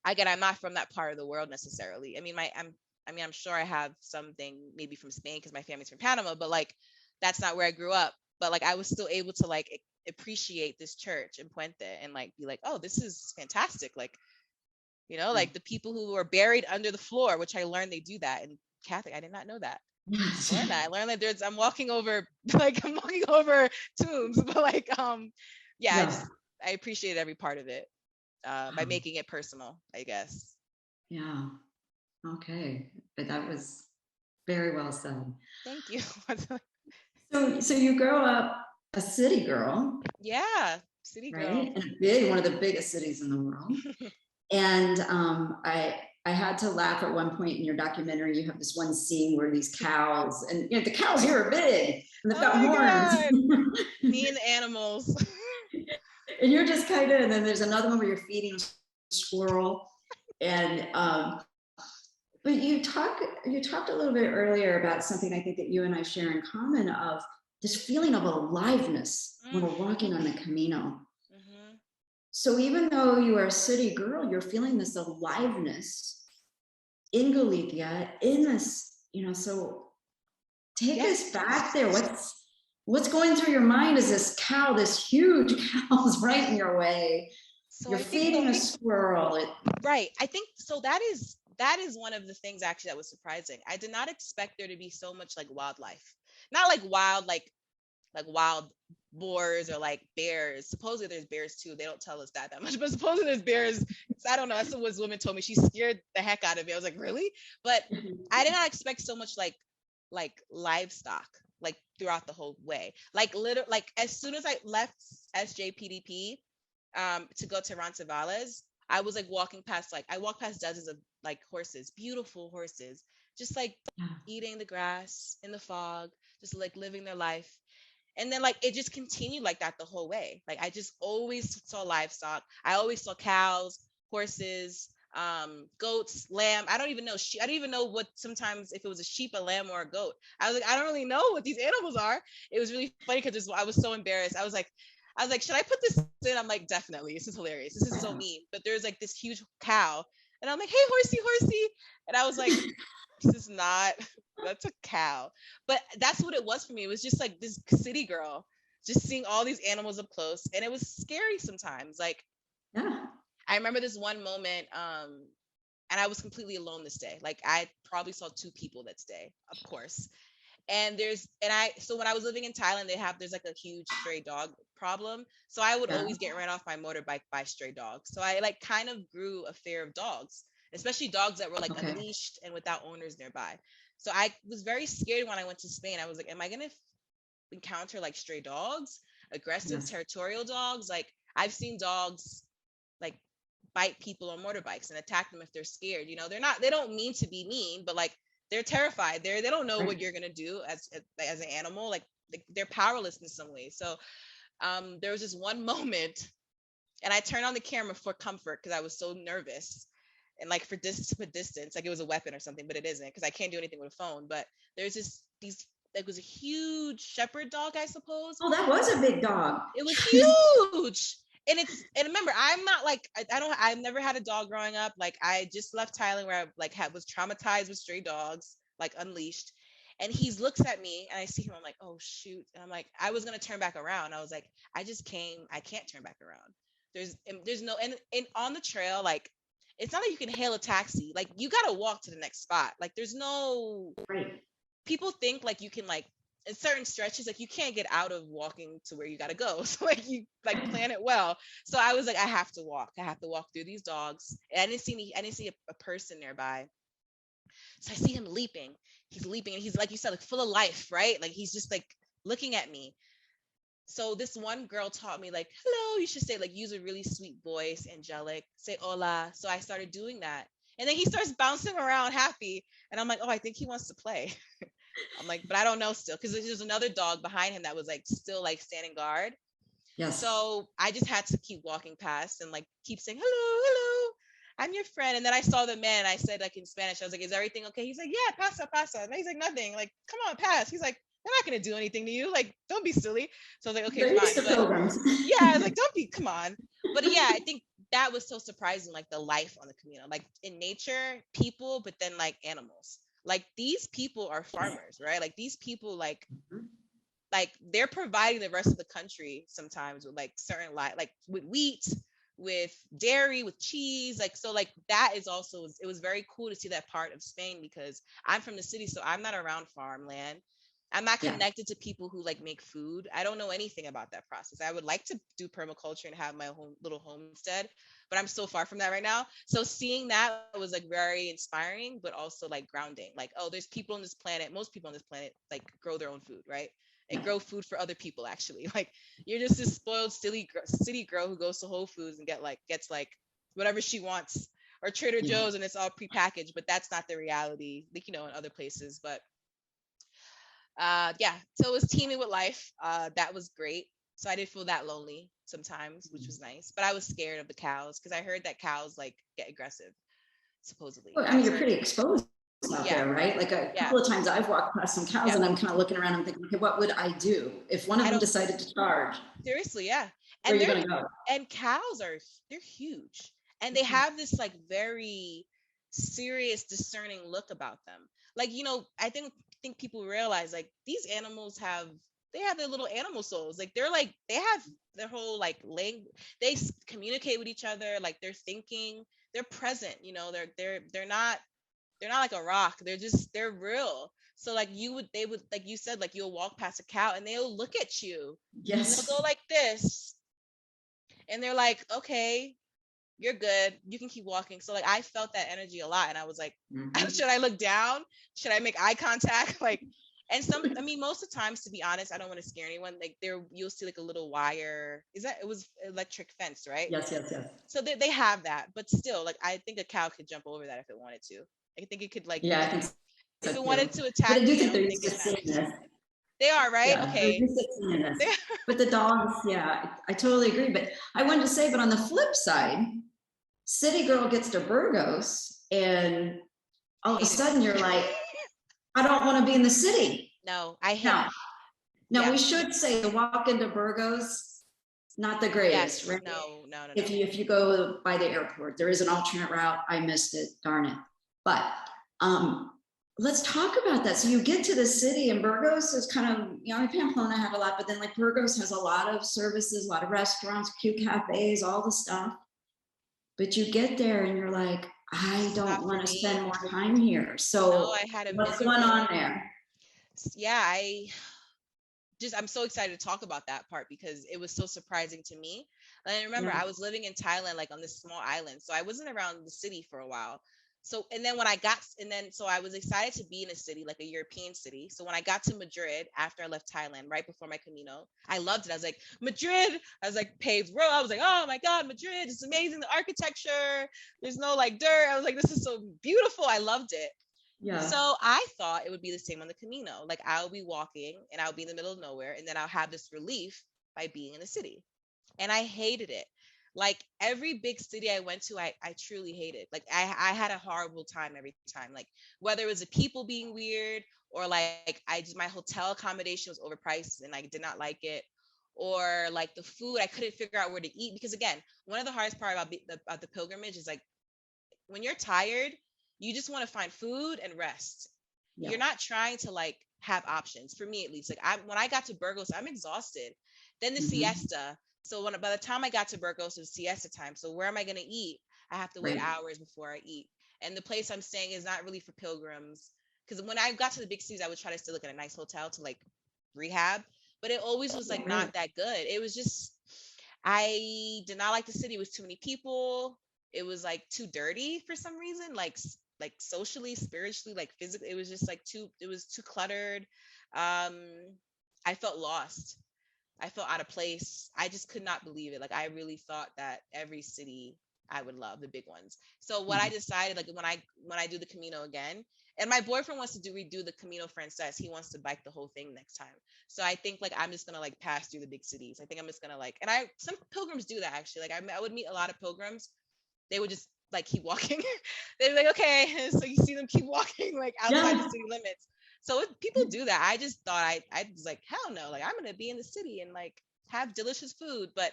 again, I'm not from that part of the world necessarily. I mean, I'm sure I have something maybe from Spain because my family's from Panama, but like that's not where I grew up. But like I was still able to like appreciate this church in Puente and like be like, oh, this is fantastic. Like, you know, like the people who are buried under the floor, which I learned they do that in Catholic. I did not know that. I learned that. I learned that I'm walking over tombs, but like yeah, I appreciate every part of it by making it personal, I guess. Yeah. Okay. But that was very well said. Thank you. So you grow up a city girl. Yeah, city girl. Right? In one of the biggest cities in the world. And I had to laugh at one point in your documentary. You have this one scene where these cows, and you know, the cows here are big and they've got horns. Me and the animals. And you're just kind of, and then there's another one where you're feeding a squirrel. And but you talked a little bit earlier about something I think that you and I share in common, of this feeling of aliveness when we're walking on the Camino. So even though you are a city girl, you're feeling this aliveness in Galicia, in this, you know, so take us back there. What's going through your mind as this cow, this huge cow is right in your way. So you're feeding a squirrel. Right. I think so. That is one of the things actually that was surprising. I did not expect there to be so much like wildlife. Not like wild, like wild boars or like bears. Supposedly there's bears too. They don't tell us that much, but supposedly there's bears. I don't know. That's what this woman told me. She scared the heck out of me. I was like, really? But I did not expect so much like livestock like throughout the whole way. Like literally, like as soon as I left SJPDP to go to Roncesvalles, I was like walking past, like I walked past dozens of like horses, beautiful horses, just like eating the grass in the fog, just like living their life. And then like it just continued like that the whole way. Like I just always saw livestock. I always saw cows, horses, goats, lamb. I don't even know. I don't even know what, sometimes if it was a sheep, a lamb, or a goat. I was like, I don't really know what these animals are. It was really funny because I was so embarrassed. I was like, should I put this in? I'm like, definitely. This is hilarious. This is so mean. But there's like this huge cow. And I'm like, hey, horsey. And I was like, that's a cow. But that's what it was for me. It was just like this city girl, just seeing all these animals up close. And it was scary sometimes. Like, I remember this one moment, and I was completely alone this day. Like I probably saw 2 people that day, of course. And so when I was living in Thailand, there's like a huge stray dog problem. So I would always get ran off my motorbike by stray dogs. So I like kind of grew a fear of dogs, especially dogs that were like unleashed and without owners nearby. So I was very scared when I went to Spain. I was like, am I going to encounter like stray dogs, aggressive territorial dogs? Like I've seen dogs like bite people on motorbikes and attack them if they're scared. You know, they don't mean to be mean, but like they're terrified. They don't know what you're going to do as an animal. Like they're powerless in some ways. So there was this one moment, and I turned on the camera for comfort because I was so nervous, and like for distance, like it was a weapon or something, but it isn't because I can't do anything with a phone. But there's it was a huge shepherd dog, I suppose. Oh, that was a big dog. It was huge. And remember, I'm not like, I've never had a dog growing up. Like I just left Thailand where I like was traumatized with stray dogs, like unleashed. And he looks at me and I see him, I'm like, oh shoot. And I'm like, I was going to turn back around. I was like, I just came, I can't turn back around. There's no, and on the trail, like, it's not like you can hail a taxi. Like you got to walk to the next spot. Like there's no, people think like you can like, in certain stretches, like you can't get out of walking to where you got to go. So like you like plan it well. So I was like, I have to walk through these dogs. And I didn't see a person nearby. So I see him leaping. He's leaping and he's like you said, like full of life, right? Like he's just like looking at me. So this one girl taught me like, hello, you should say like, use a really sweet voice, angelic, say hola. So I started doing that. And then he starts bouncing around happy. And I'm like, oh, I think he wants to play. I'm like, but I don't know still, because there's another dog behind him that was like still like standing guard. Yes. So I just had to keep walking past and like keep saying, hello, I'm your friend. And then I saw the man and I said like in Spanish, I was like, is everything okay? He's like, yeah, pasa. And he's like, nothing. Like, come on, pass. He's like, they're not going to do anything to you. Like, don't be silly. So I was like, okay, fine. But, yeah, I was like, come on. But yeah, I think that was so surprising, like the life on the Camino, like in nature, people, but then like animals. Like these people are farmers, right? Like these people like they're providing the rest of the country sometimes with like certain like with wheat, with dairy, with cheese, like so like that is also, it was very cool to see that part of Spain, because I'm from the city, so I'm not around farmland. I'm not Yeah. connected to people who like make food. I don't know anything about that process. I would like to do permaculture and have my own little homestead, but I'm so far from that right now. So seeing that was like very inspiring, but also like grounding. Like, oh, there's people on this planet, most people on this planet like grow their own food, right? And grow food for other people actually. Like you're just this spoiled city girl who goes to Whole Foods and gets like whatever she wants, or Trader Joe's, and it's all prepackaged, but that's not the reality, like, in other places. But yeah, so it was teaming with life. That was great. So I did feel that lonely sometimes, which was nice, but I was scared of the cows because I heard that cows like get aggressive, supposedly. Well, I mean, you're pretty exposed out Yeah, there, right? Like a yeah, couple of times I've walked past some cows yeah. and I'm kind of looking around and thinking, okay, what would I do if one of I them don't decided to charge? Seriously, yeah. Where are And you going to go? cows they're huge, and they have this like very serious, discerning look about them. Like, I think people realize like these animals have their little animal souls. Like they have their whole like language. They communicate with each other. Like they're thinking, they're present. They're not like a rock. They're real. So like they would, like you said, like you'll walk past a cow and they'll look at you and they'll Yes. go like this, and they're like, okay, you're good, you can keep walking. So like I felt that energy a lot, and I was like, should I look down? Should I make eye contact? Like, and most of the times, to be honest, I don't want to scare anyone. Like you'll see like a little wire. It was electric fence, right? Yes, yes, yes. So they have that, but still, like I think a cow could jump over that if it wanted to. I think it could like, Yeah, I think so if it too. wanted to But I attack do me, I think don't they're think used to it seeing matters. this. They are, right? Yeah, they're Okay. used to seeing this. But the dogs, yeah, I totally agree. But I wanted to say, but on the flip side, city girl gets to Burgos and all of a sudden you're like, I don't want to be in the city. No, I hate. Now, Yeah. we should say the walk into Burgos, not the greatest, Yes. right? No. If you go by the airport, there is an alternate route. I missed it, darn it. But let's talk about that. So you get to the city, and Burgos is kind of, Pamplona had a lot, but then like Burgos has a lot of services, a lot of restaurants, cute cafes, all the stuff. But you get there and you're like, I don't want to spend more time here. So I had a what's going on there? Yeah, I'm so excited to talk about that part because it was so surprising to me. And remember, I was living in Thailand, like on this small island, so I wasn't around the city for a while. So, and then so I was excited to be in a city, like a European city. So when I got to Madrid after I left Thailand, right before my Camino, I loved it. I was like, Madrid. I was like, paved road. I was like, oh my God, Madrid. It's amazing. The architecture. There's no like dirt. I was like, this is so beautiful. I loved it. Yeah. So I thought it would be the same on the Camino. Like I'll be walking and I'll be in the middle of nowhere, and then I'll have this relief by being in the city. And I hated it. Like every big city I went to, I truly hated. Like I had a horrible time every time. Like whether it was the people being weird, or like my hotel accommodation was overpriced and I did not like it, or like the food, I couldn't figure out where to eat. Because again, one of the hardest part about the pilgrimage is like when you're tired, you just want to find food and rest. Yeah. You're not trying to like have options. For me at least, like when I got to Burgos, I'm exhausted. Then the siesta. So by the time I got to Burgos, it was siesta time. So where am I going to eat? I have to wait hours before I eat. And the place I'm staying is not really for pilgrims. Because when I got to the big cities, I would try to still look at a nice hotel to like rehab. But it always was like not that good. It was just, I did not like the city. It was too many people. It was like too dirty for some reason, like socially, spiritually, like physically. It was just like it was too cluttered. I felt lost. I felt out of place. I just could not believe it. Like I really thought that every city I would love, the big ones. So what I decided, like when I do the Camino again, and my boyfriend wants to redo the Camino Frances. He wants to bike the whole thing next time. So I think like I'm just gonna like pass through the big cities. I think I'm just gonna like, and some pilgrims do that actually. Like I would meet a lot of pilgrims. They would just like keep walking. They'd be like, okay, so you see them keep walking like outside the city limits. So people do that. I just thought I was like, hell no, like I'm gonna be in the city and like have delicious food. But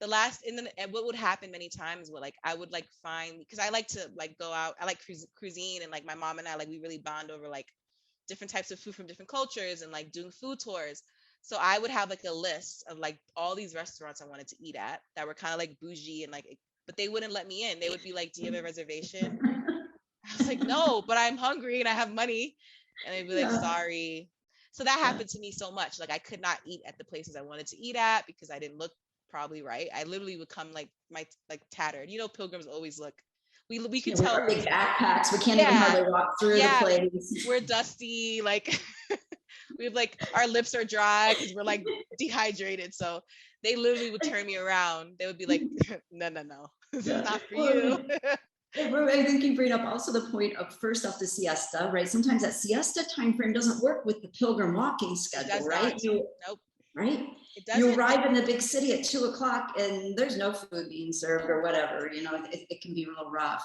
and what would happen many times would like I would like find, because I like to like go out, I like cuisine, and like my mom and I, like we really bond over like different types of food from different cultures and like doing food tours. So I would have like a list of like all these restaurants I wanted to eat at that were kind of like bougie and like, but they wouldn't let me in. They would be like, "Do you have a reservation?" I was like, "No, but I'm hungry and I have money." And they'd be like, Yeah. "Sorry." So that happened to me so much. Like I could not eat at the places I wanted to eat at because I didn't look probably right. I literally would come like my like tattered. You know, pilgrims always look. We could Yeah, with tell our who's big backpacks, we can't even yeah, hardly walk through the yeah. place. We're dusty, like we have like our lips are dry because we're like dehydrated. So they literally would turn me around. They would be like, "No, no, no, this is Yeah. not for Well, you." I think you bring up also the point of first off the siesta, right? Sometimes that siesta time frame doesn't work with the pilgrim walking It schedule, does right? not. Nope, Right? it You doesn't. arrive in the big city at 2 o'clock and there's no food being served or whatever, it can be a little rough.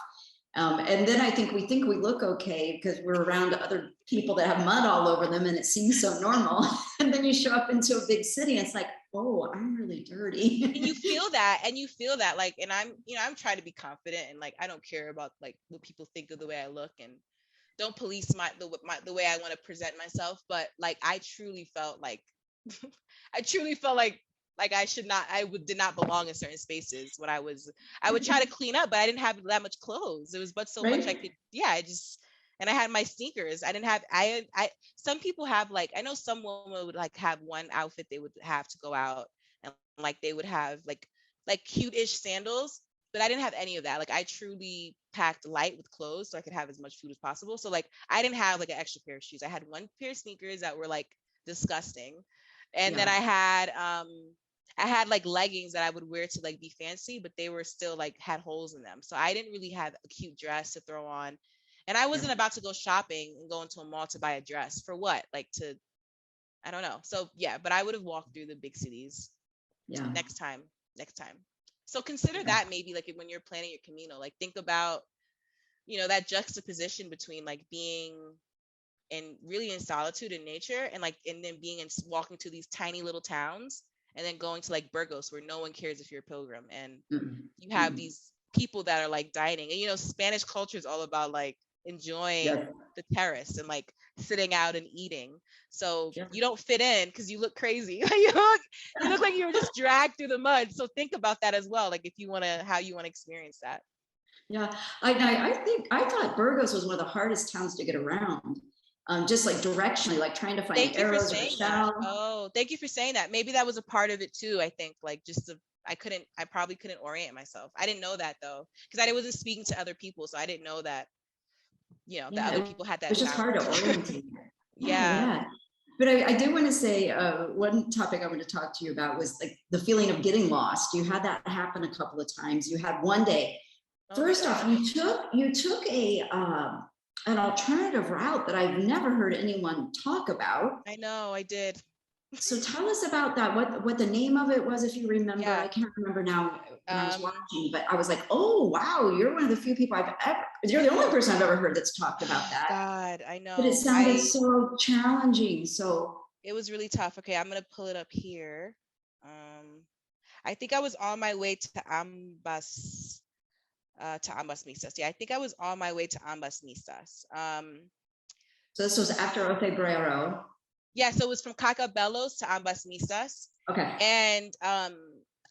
And then I think we look okay because we're around other people that have mud all over them and it seems so normal. And then you show up into a big city and it's like, oh, I'm really dirty. And you feel that like, and I'm trying to be confident and like I don't care about like what people think of the way I look, and don't police the way I want to present myself, but like I truly felt like I truly felt like did not belong in certain spaces when I would try to clean up, but I didn't have that much clothes. It was but so much I Right? could, yeah, and I had my sneakers. I didn't have, some people have like, I know some women would like have one outfit they would have to go out, and like they would have like cute-ish sandals, but I didn't have any of that. Like I truly packed light with clothes so I could have as much food as possible. So like I didn't have like an extra pair of shoes. I had one pair of sneakers that were like disgusting. And then Yeah. I had like leggings that I would wear to like be fancy, but they were still like had holes in them. So I didn't really have a cute dress to throw on. And I Yeah. wasn't about to go shopping and go into a mall to buy a dress for what? Like to, I don't know. So yeah, but I would have walked through the big cities Yeah. next time. Next time. So consider that maybe like when you're planning your Camino, like think about, that juxtaposition between like being and really in solitude in nature, and like and then being and walking to these tiny little towns, and then going to like Burgos where no one cares if you're a pilgrim, and Mm-mm. you have these people that are like dining, and Spanish culture is all about like enjoying Yes. the terrace and like sitting out and eating. So Yeah. you don't fit in because you look crazy. You look like you were just dragged through the mud. So think about that as well, like if you want to, how you want to experience that. Yeah. I thought Burgos was one of the hardest towns to get around. Just like directionally, like trying to find Thank the you for arrows or the saying that. shell. Oh, thank you for saying that. Maybe that was a part of it too. I think like I probably couldn't orient myself. I didn't know that though, because I wasn't speaking to other people. So I didn't know that, that Yeah, other it people had that was just hard to challenge. orientate. Yeah, Yeah. yeah. But I do want to say one topic I want to talk to you about was like the feeling of getting lost. You had that happen a couple of times. You had one day. Oh my First off, gosh. you took a an alternative route that I've never heard anyone talk about. I know, I did. So tell us about that. What the name of it was, if you remember. Yeah. I can't remember now when I was Um, watching, but I was like, oh wow, you're one of the few people I've ever. You're the only person I've ever heard that's talked about that. God, I But it know. sounded so challenging. So It was really tough. Okay, I'm gonna pull it up here. Um, I think I was on my way to Ambas Mistas. Yeah, I think I was on my way to Ambas Mistas. this was after Otebrero. Yeah, so it was from Cacabelos to Ambas Mistas. Okay. And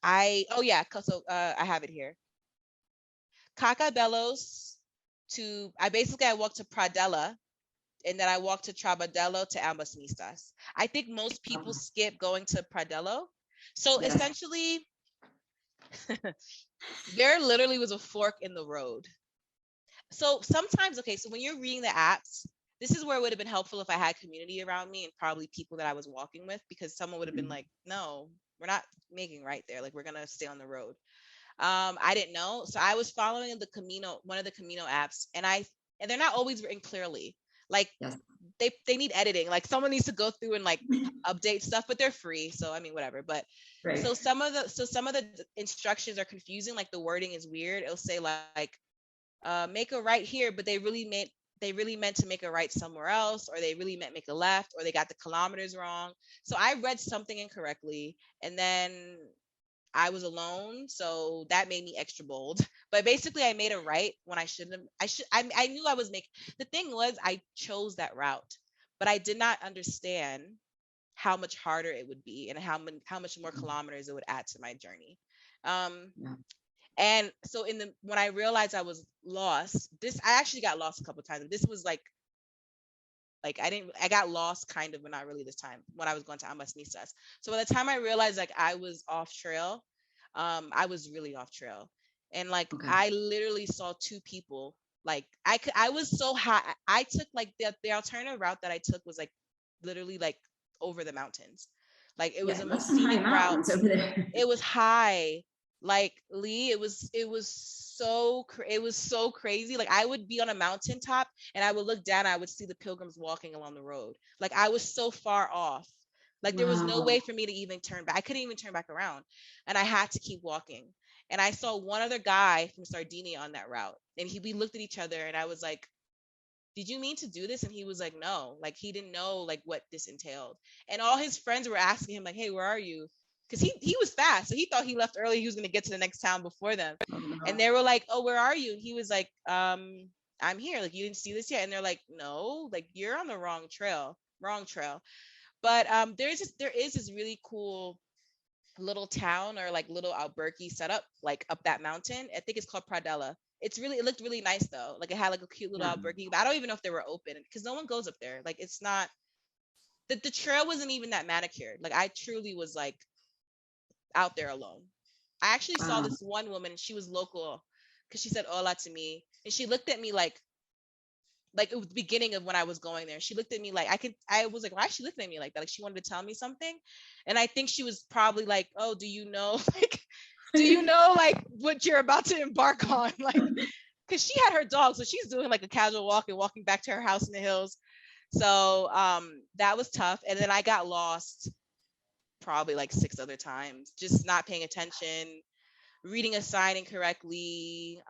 I have it here. Cacabelos I walked to Pradella, and then I walked to Trabadelo to Ambas Mistas. I think most people skip going to Pradelo. So Yes. essentially, there literally was a fork in the road. So sometimes, okay, so when you're reading the apps, this is where it would have been helpful if I had community around me and probably people that I was walking with, because someone would have been like, no, we're not making right there. Like, we're going to stay on the road. I didn't know. So I was following the Camino, one of the Camino apps, and they're not always written clearly. Like, Yes. they need editing. Like, someone needs to go through and like update stuff, but they're free. So, I mean, whatever. But Right. so some of the instructions are confusing. Like, the wording is weird. It'll say like, make a right here, but they really meant to make a right somewhere else, or they really meant make a left, or they got the kilometers wrong. So I read something incorrectly, and then I was alone, so that made me extra bold. But basically, I made a right when I shouldn't have. I knew I was making. The thing was, I chose that route, but I did not understand how much harder it would be and how much more kilometers it would add to my journey. Yeah. And so when I realized I was lost, I actually got lost a couple of times. This was I got lost kind of, but not really this time when I was going to Ambas Nisas. So by the time I realized like I was off trail, I was really off trail. And like Okay. I literally saw two people. Like I was so high. I took like the alternative route that I took was like literally like over the mountains. Like it was the most Some high scenic route. mountains over there. It was high. Like Lee, it was so crazy. Like I would be on a mountaintop and I would look down and I would see the pilgrims walking along the road. Like I was so far off. Like there was no Wow. way for me to even turn back. I couldn't even turn back around. And I had to keep walking. And I saw one other guy from Sardinia on that route. And we looked at each other and I was like, did you mean to do this? And he was like, no. Like he didn't know like what this entailed. And all his friends were asking him like, hey, where are you? Because he was fast. So he thought he left early. He was going to get to the next town before them. And they were like, oh, where are you? And he was like, I'm here. Like, you didn't see this yet? And they're like, no, like you're on the wrong trail. But there is this really cool little town or like little albergue set up like up that mountain. I think it's called Pradella. It looked really nice though. Like it had like a cute little albergue, but I don't even know if they were open because no one goes up there. Like it's not the trail wasn't even that manicured. Like I truly was like out there alone. I actually saw this one woman and she was local because she said hola to me and she looked at me like it was the beginning of when I was going there. She looked at me like I was like, why is she looking at me like that? Like she wanted to tell me something. And I think she was probably like, oh, do you know like what you're about to embark on? Like, because she had her dog. So she's doing like a casual walk and walking back to her house in the hills. So that was tough. And then I got lost probably like 6 other times, just not paying attention, reading a sign incorrectly.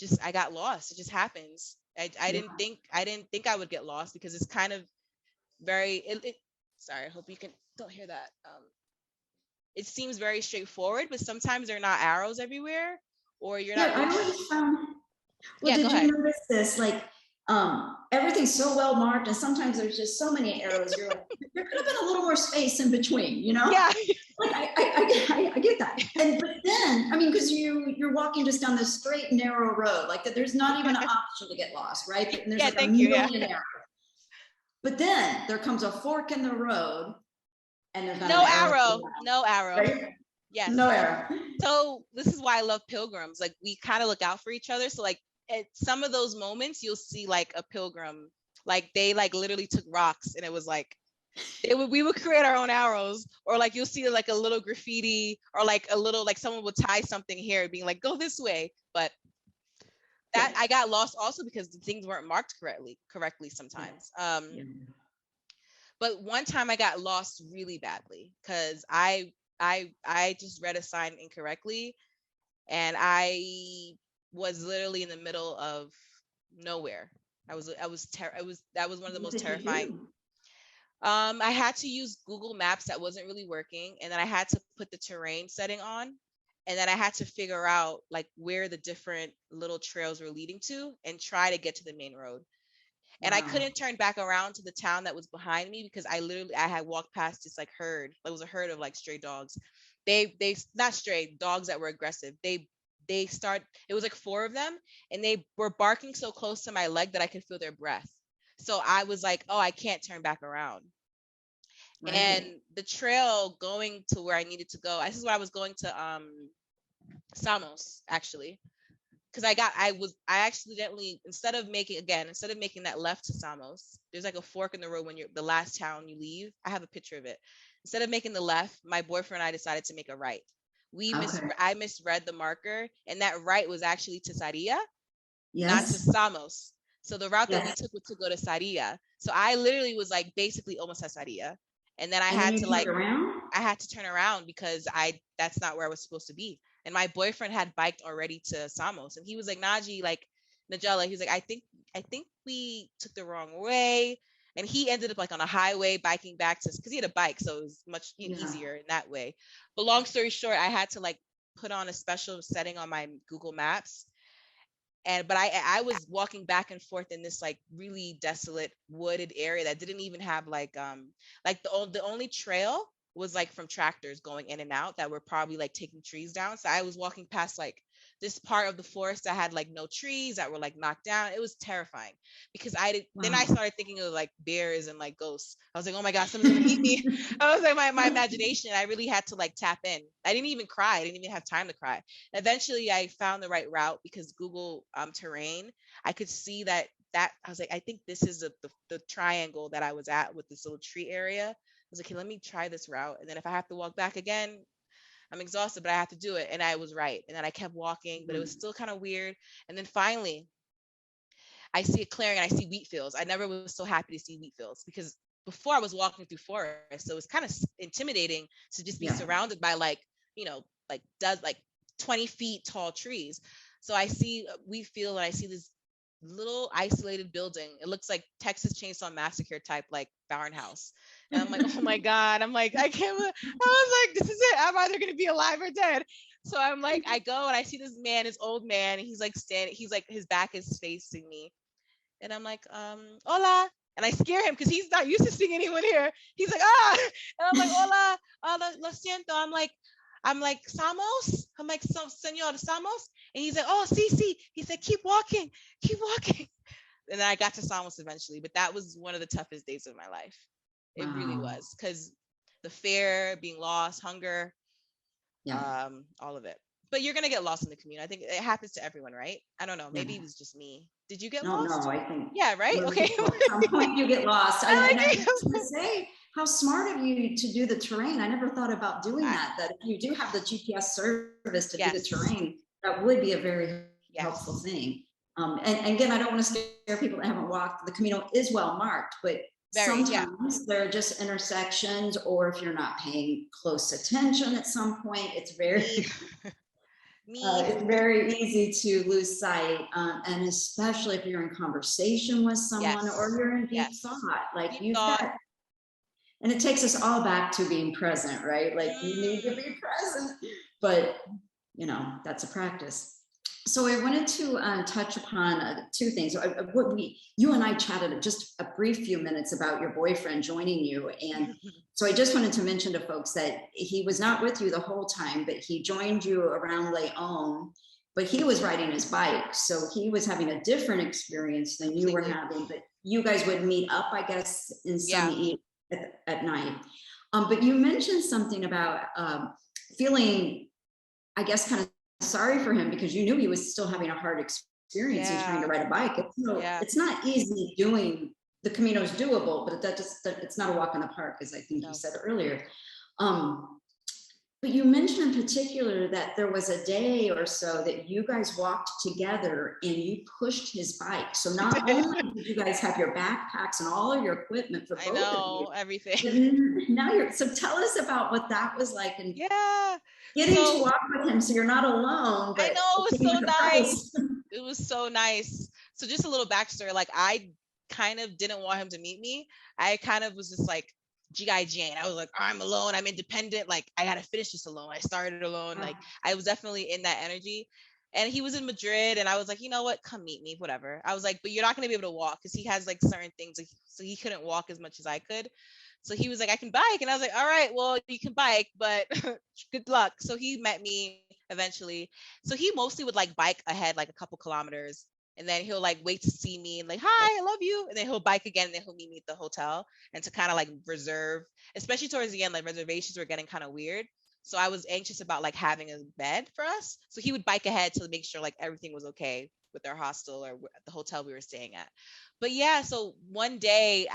Just I got lost. It just happens. I didn't think I would get lost because it's kind of very sorry, I hope you don't hear that. It seems very straightforward, but sometimes there are not arrows everywhere, or you're not. I always found. Well, Yeah, did go you ahead. notice this? Like, everything's so well marked, and sometimes there's just so many arrows. You're like, there could have been a little more space in between, you know? Yeah. Like I get that. But then, I mean, because you're walking just down this straight narrow road, like that. There's not even an option to get lost, right? And there's like a million arrows. But then there comes a fork in the road, and there's not no an arrow. No arrow. Right? Yes. No arrow. So this is why I love pilgrims. Like we kind of look out for each other. So like at some of those moments, you'll see like a pilgrim, like they like literally took rocks, and it was like we would create our own arrows, or like you'll see like a little graffiti, or like a little like someone would tie something here, being like go this way. But that I got lost also because the things weren't marked correctly sometimes. But one time I got lost really badly because I just read a sign incorrectly, and I was literally in the middle of nowhere. That was one of the most terrifying. I had to use Google Maps that wasn't really working, and then I had to put the terrain setting on, and then I had to figure out like where the different little trails were leading to and try to get to the main road. And I couldn't turn back around to the town that was behind me because I had walked past this like herd. It was a herd of like stray dogs. They not stray dogs that were aggressive. It was like 4 of them, and they were barking so close to my leg that I could feel their breath. So I was like, oh, I can't turn back around. Right. And the trail going to where I needed to go, this is where I was going to Samos actually. Because I accidentally, instead of making that left to Samos, there's like a fork in the road when you're the last town you leave. I have a picture of it. Instead of making the left, my boyfriend and I decided to make a right. I misread the marker, and that right was actually to Saria, not to Samos. So the route that we took was to go to Saria. So I literally was like basically almost at Saria. And then I had to turn around because that's not where I was supposed to be. And my boyfriend had biked already to Samos, and he was like, Nagela, he's like, I think we took the wrong way. And he ended up like on a highway biking back to, because he had a bike, so it was much Yeah. easier in that way. But long story short, I had to like put on a special setting on my Google Maps. But I was walking back and forth in this like really desolate wooded area that didn't even have like the only trail was like from tractors going in and out that were probably like taking trees down. So I was walking past like this part of the forest that had like no trees, that were like knocked down. It was terrifying because then I Wow. started thinking of like bears and like ghosts. I was like, oh my God, someone's gonna eat me. I was like, my imagination, I really had to like tap in. I didn't even cry. I didn't even have time to cry. Eventually I found the right route because Google terrain, I could see that I was like, I think this is the triangle that I was at with this little tree area. I was like, okay, let me try this route. And then if I have to walk back again, I'm exhausted, but I have to do it. And I was right. And then I kept walking, but it was still kind of weird. And then finally I see a clearing and I see wheat fields. I never was so happy to see wheat fields because before I was walking through forest. So it was kind of intimidating to just be Yeah. surrounded by like, like 20 feet tall trees. So I see a wheat field and I see this little isolated building. It looks like Texas Chainsaw Massacre type, like farmhouse. And I'm like, oh my God. I'm like, I can't, I was like, this is it. I'm either going to be alive or dead. So I'm like, I go and I see this man, this old man, and he's like standing, he's like, his back is facing me. And I'm like, hola. And I scare him because he's not used to seeing anyone here. He's like, ah. And I'm like, hola, lo siento. I'm like, Samos? I'm like, so, Senor Samos? And he's like, oh, sí. He said, keep walking. And then I got to Samos eventually, but that was one of the toughest days of my life. It really was, because the fear, being lost, hunger, all of it. But you're gonna get lost in the community. I think it happens to everyone, right? I don't know. Maybe it was just me. Did you get lost? No, I think. Yeah, right? Okay. At some point you get lost. I And I was going to say, how smart of you to do the terrain. I never thought about doing that if you do have the GPS service to do the terrain, that would be a very helpful thing. And again, I don't want to scare people that haven't walked. The Camino is well marked, but sometimes there are just intersections, or if you're not paying close attention at some point, it's very it's very easy to lose sight, and especially if you're in conversation with someone or you're in deep thought, like you've got. And it takes us all back to being present, right? Like you need to be present, but that's a practice. So I wanted to touch upon two things. You and I chatted just a brief few minutes about your boyfriend joining you. And so I just wanted to mention to folks that he was not with you the whole time, but he joined you around Leon, but he was riding his bike. So he was having a different experience than you were having, but you guys would meet up, I guess, in some eat at night. But you mentioned something about feeling, I guess, kind of sorry for him because you knew he was still having a hard experience in trying to ride a bike. It's not easy doing. The Camino's doable, but it's not a walk in the park, as I think you said earlier. But you mentioned in particular that there was a day or so that you guys walked together and you pushed his bike. So not only did you guys have your backpacks and all of your equipment for both of you, everything. Now so tell us about what that was like, and getting to walk with him so you're not alone. I know, it was so nice. It was so nice. So just a little backstory, like I kind of didn't want him to meet me. I kind of was just like G.I. Jane. I was like, I'm alone, I'm independent, like I gotta finish this alone. I started alone. Like I was definitely in that energy. And he was in Madrid and I was like, you know what, come meet me, whatever. I was like, but you're not gonna be able to walk because he has like certain things, like, so he couldn't walk as much as I could. So he was like, I can bike. And I was like, all right, well, you can bike, but good luck. So he met me eventually. So he mostly would like bike ahead like a couple kilometers. And then he'll like wait to see me and like, hi, I love you. And then he'll bike again and then he'll meet me at the hotel. And to kind of like reserve, especially towards the end, like reservations were getting kind of weird. So I was anxious about like having a bed for us. So he would bike ahead to make sure like everything was okay with our hostel or the hotel we were staying at. But yeah, so one day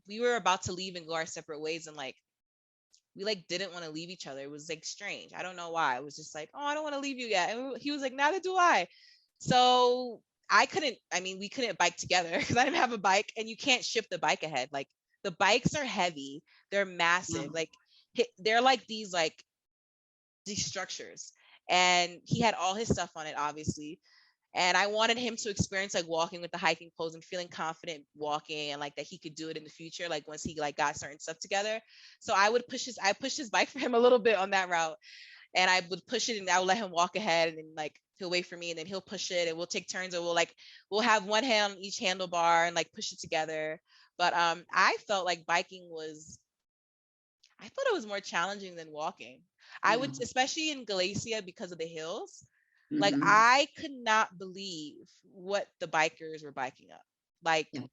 we were about to leave and go our separate ways, and like we like didn't want to leave each other. It was like strange. I don't know why. It was just like, oh, I don't want to leave you yet. And he was like, neither do I. So we couldn't bike together because I didn't have a bike, and you can't shift the bike ahead. Like the bikes are heavy, they're massive. Like they're like these structures, and he had all his stuff on it, obviously. And I wanted him to experience like walking with the hiking poles and feeling confident walking, and like that he could do it in the future, like once he like got certain stuff together. So I pushed his bike for him a little bit on that route, and I would push it and I would let him walk ahead, and then like he'll wait for me and then he'll push it, and we'll take turns, or we'll have one hand on each handlebar and like push it together. But I felt like I thought it was more challenging than walking. I would, especially in Galicia, because of the hills, like Mhm. I could not believe what the bikers were biking up. Like, Yeah.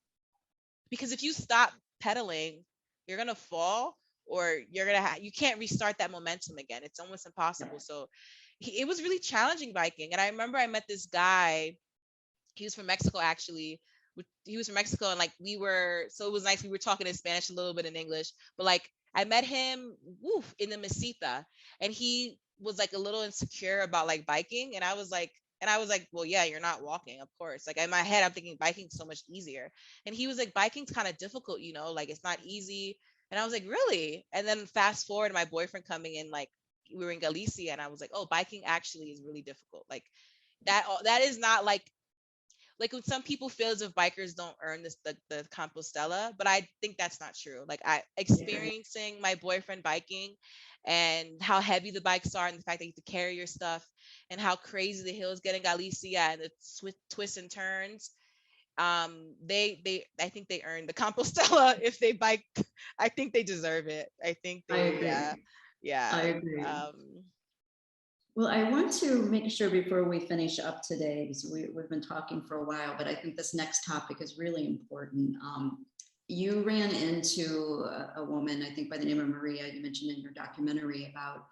because if you stop pedaling, you're gonna fall, or you can't restart that momentum again. It's almost impossible. So it was really challenging biking. And I remember I met this guy. He was from Mexico, actually. He was from Mexico, and like so it was nice. We were talking in Spanish, a little bit in English, but like I met him in the mesita, and he was like a little insecure about like biking, and I was like, well, yeah, you're not walking, of course. Like in my head, I'm thinking biking's so much easier, and he was like, biking's kind of difficult, like it's not easy. And I was like, really? And then fast forward, my boyfriend coming in, like we were in Galicia, and I was like, oh, biking actually is really difficult. Like that is not like when some people feel as if bikers don't earn the Compostela, but I think that's not true. Like I Yeah. experiencing my boyfriend biking, and how heavy the bikes are, and the fact that you have to carry your stuff, and how crazy the hills get in Galicia, and the twists and turns. They I think they earned the Compostela if they bike. I think they deserve it. I think I they, yeah, agree. I yeah. agree. Um, Well, I want to make sure before we finish up today, because we've been talking for a while, but I think this next topic is really important. You ran into a woman, I think by the name of Maria, you mentioned in your documentary about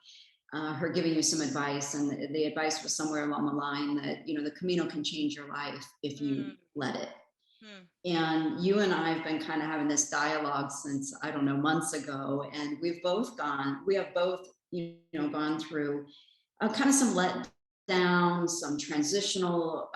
her giving you some advice, and the advice was somewhere along the line that, the Camino can change your life if you hmm, let it. hmm, And you and I have been kind of having this dialogue since, I don't know, months ago, and we have both, gone through kind of some letdowns, some transitional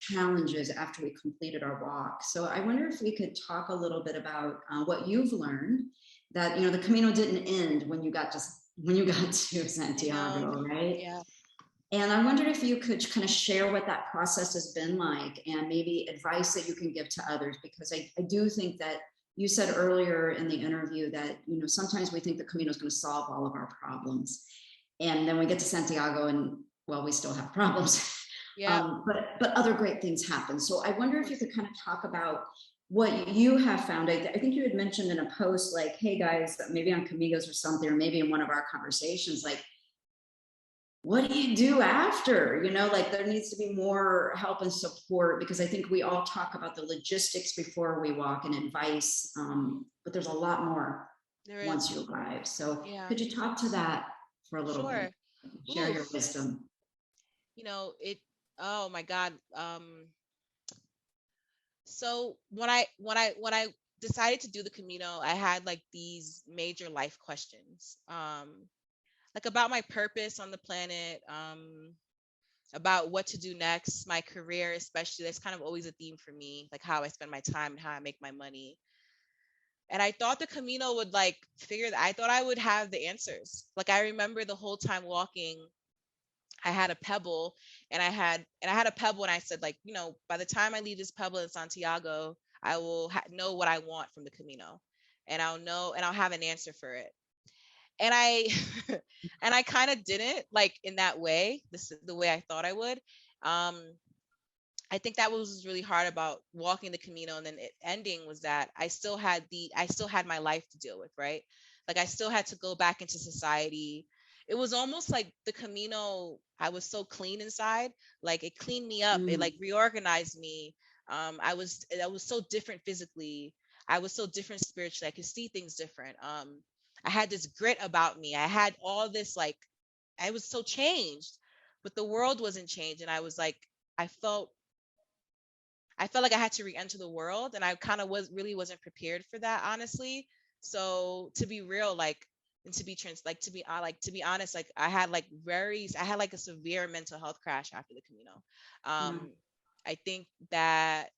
challenges after we completed our walk. So I wonder if we could talk a little bit about what you've learned, that the Camino didn't end when you got to I know. Santiago, right? Yeah. And I wondered if you could kind of share what that process has been like, and maybe advice that you can give to others, because I do think that you said earlier in the interview that, sometimes we think the Camino is going to solve all of our problems. And then we get to Santiago and, well, we still have problems. Yeah. But other great things happen. So I wonder Of if you course. could kind of talk about what you have found. I think you had mentioned in a post, like, hey guys, maybe on Camigos or something, or maybe in one of our conversations, like, what do you do after? Like there needs to be more help and support, because I think we all talk about the logistics before we walk and advice, but there's a lot more There once is. you arrive. So Yeah. could you talk to that for a little bit? Sure. Share your Oof. wisdom. It, oh my God. So when I decided to do the Camino, I had like these major life questions. Like about my purpose on the planet, about what to do next, my career, especially. That's kind of always a theme for me, like how I spend my time and how I make my money. And I thought the Camino would like figure that. I thought I would have the answers. Like I remember the whole time walking, I had a pebble, and I had a pebble, and I said, like, by the time I leave this pebble in Santiago, I will know what I want from the Camino, and I'll have an answer for it. And I and I kind of didn't, like, in that way, the way I thought I would. Um, I think that was really hard about walking the Camino and then it ending, was that I still had my life to deal with, right? Like I still had to go back into society. It was almost like the Camino, I was so clean inside, like it cleaned me up, it Mm, like reorganized me. I was so different physically. I was so different spiritually. I could see things different. I had this grit about me. I had all this, like, I was so changed, but the world wasn't changed. And I was like, I felt I felt like I had to re-enter the world, and I kind of wasn't prepared for that, honestly. So to be real, like, and to be to be honest, like I had like a severe mental health crash after the Camino. yeah. Um, I think that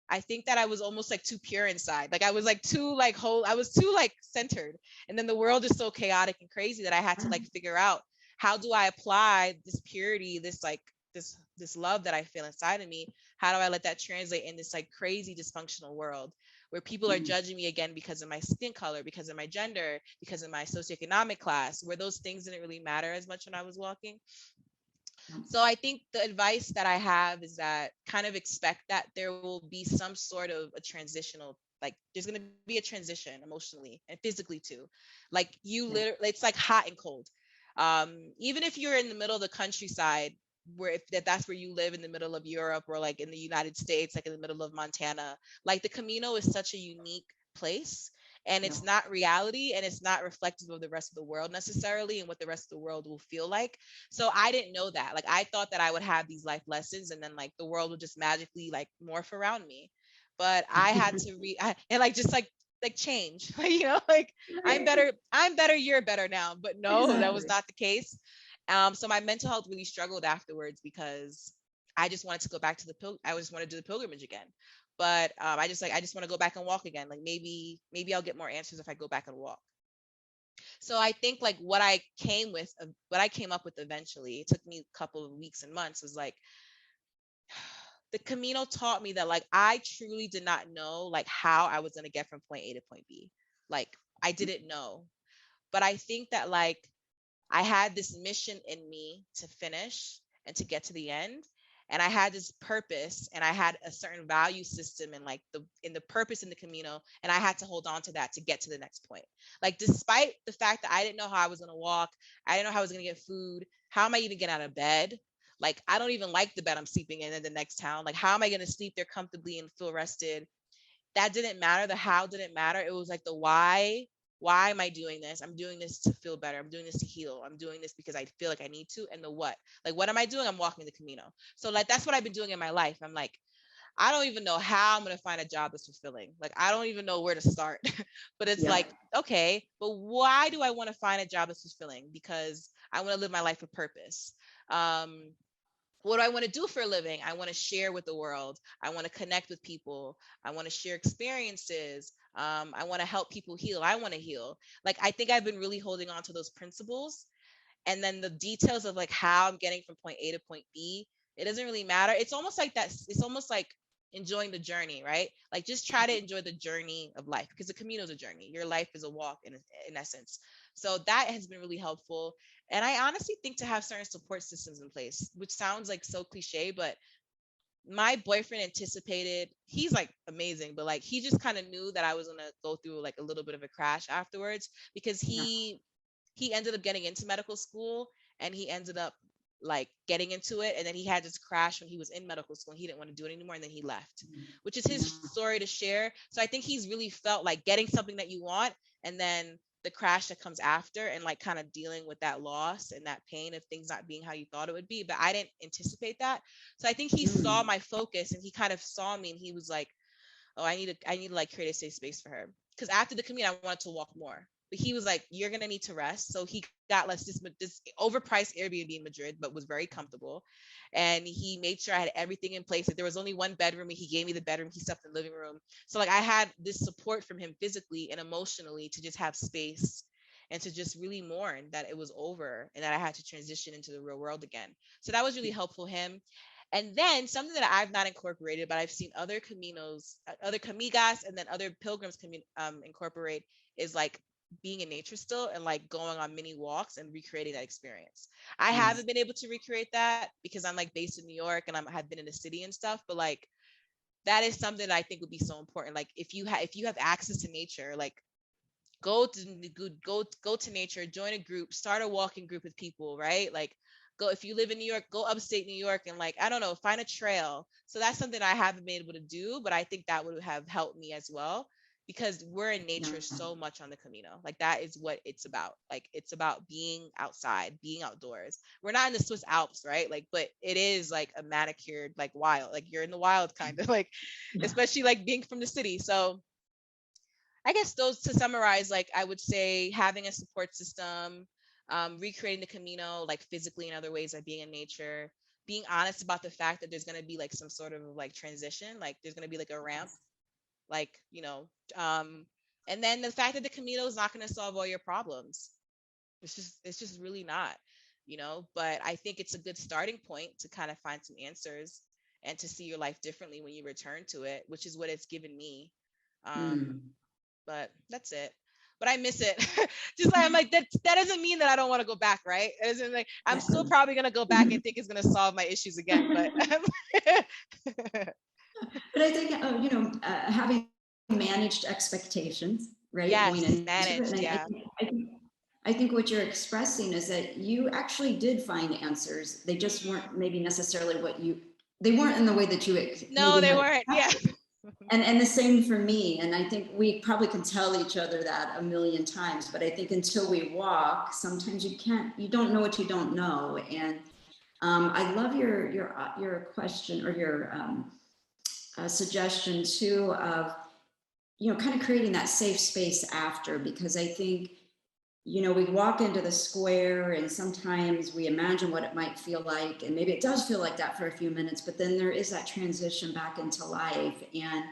I was almost like too pure inside. Like I was like too like whole. I was too like centered, and then the world is so chaotic and crazy that I had to like figure out, how do I apply this purity, this this love that I feel inside of me, how do I let that translate in this like crazy dysfunctional world where people are judging me again because of my skin color, because of my gender, because of my socioeconomic class, where those things didn't really matter as much when I was walking. So I think the advice that I have is that kind of expect that there will be some sort of a transitional, like there's going to be a transition emotionally and physically too. Like you literally, it's like hot and cold. Even if you're in the middle of the countryside, where if that's where you live in the middle of Europe or like in the United States, like in the middle of Montana, like the Camino is such a unique place, and it's not reality, and it's not reflective of the rest of the world necessarily and what the rest of the world will feel like. So I didn't know that. Like I thought that I would have these life lessons and then like the world would just magically like morph around me. But I had to and like just like change. Like, you know, like I'm better, you're better now. But no, that was not the case. So my mental health really struggled afterwards because I just wanted to go back to I just wanted to do the pilgrimage again. But I just want to go back and walk again. Like maybe I'll get more answers if I go back and walk. So I think like what I came up with eventually, it took me a couple of weeks and months, was like the Camino taught me that like I truly did not know like how I was going to get from point A to point B. Like I didn't know. But I think that like I had this mission in me to finish and to get to the end. And I had this purpose, and I had a certain value system and like the purpose in the Camino. And I had to hold on to that to get to the next point. Like, despite the fact that I didn't know how I was going to walk, I didn't know how I was going to get food. How am I even getting out of bed? Like, I don't even like the bed I'm sleeping in the next town. Like, how am I going to sleep there comfortably and feel rested? That didn't matter. The how didn't matter. It was like the why. Why am I doing this? I'm doing this to feel better. I'm doing this to heal. I'm doing this because I feel like I need to. And the what? Like, what am I doing? I'm walking the Camino. So like that's what I've been doing in my life. I'm like, I don't even know how I'm gonna find a job that's fulfilling. Like, I don't even know where to start. But it's like, okay, but why do I want to find a job that's fulfilling? Because I want to live my life with purpose. What do I want to do for a living? I want to share with the world. I want to connect with people. I want to share experiences. I want to help people heal. I want to heal. Like, I think I've been really holding on to those principles. And then the details of like how I'm getting from point A to point B, it doesn't really matter. It's almost like that. It's almost like enjoying the journey, right? Like, just try to enjoy the journey of life, because the Camino is a journey. Your life is a walk in essence. So that has been really helpful. And I honestly think to have certain support systems in place, which sounds like so cliche, but my boyfriend anticipated, he's like amazing, but like he just kind of knew that I was gonna go through like a little bit of a crash afterwards, because he ended up getting into medical school, and he ended up like getting into it, and then he had this crash when he was in medical school and he didn't want to do it anymore, and then he left, which is his story to share. So I think he's really felt like getting something that you want, and then the crash that comes after, and like kind of dealing with that loss and that pain of things not being how you thought it would be. But I didn't anticipate that. So I think he saw my focus, and he kind of saw me, and he was like, oh, I need to like create a safe space for her. Because after the commute, I wanted to walk more. But he was like, you're gonna need to rest. So he got this overpriced Airbnb in Madrid, but was very comfortable. And he made sure I had everything in place. Like, there was only one bedroom, and he gave me the bedroom. He slept in the living room. So like I had this support from him physically and emotionally to just have space and to just really mourn that it was over and that I had to transition into the real world again. So that was really helpful him. And then something that I've not incorporated, but I've seen other caminos, other camigas, and then other pilgrims incorporate, is like being in nature still, and like going on mini walks and recreating that experience. I haven't been able to recreate that because I'm like based in New York, and have been in the city and stuff. But like that is something that I think would be so important. Like, if you have access to nature, like go to nature, join a group, start a walking group with people, right? Like, go, if you live in New York, go upstate New York and like, I don't know, find a trail. So that's something I haven't been able to do, but I think that would have helped me as well, because we're in nature so much on the Camino. Like, that is what it's about. Like, it's about being outside, being outdoors. We're not in the Swiss Alps, right? Like, but it is like a manicured, like wild, like you're in the wild kind of like, especially like being from the city. So I guess those, to summarize, like I would say having a support system, recreating the Camino, like physically in other ways, like being in nature, being honest about the fact that there's going to be like some sort of like transition, like there's going to be like a ramp, like, and then the fact that the Camino is not going to solve all your problems. It's just really not. but I think it's a good starting point to kind of find some answers and to see your life differently when you return to it, which is what it's given me. But that's it. But I miss it. Just like I'm like that doesn't mean that I don't want to go back, right? It isn't like I'm still probably gonna go back and think it's gonna solve my issues again. But but I think having managed expectations, right? yes, Going into managed, it. yeah. I think what you're expressing is that you actually did find answers. They just weren't maybe necessarily they weren't in the way that you No, maybe they had weren't. Yeah. expected. And the same for me. And I think we probably can tell each other that a million times, but I think until we walk, sometimes you don't know what you don't know. And I love your question or your suggestion too of, kind of creating that safe space after, because I think, we walk into the square and sometimes we imagine what it might feel like. And maybe it does feel like that for a few minutes, but then there is that transition back into life. And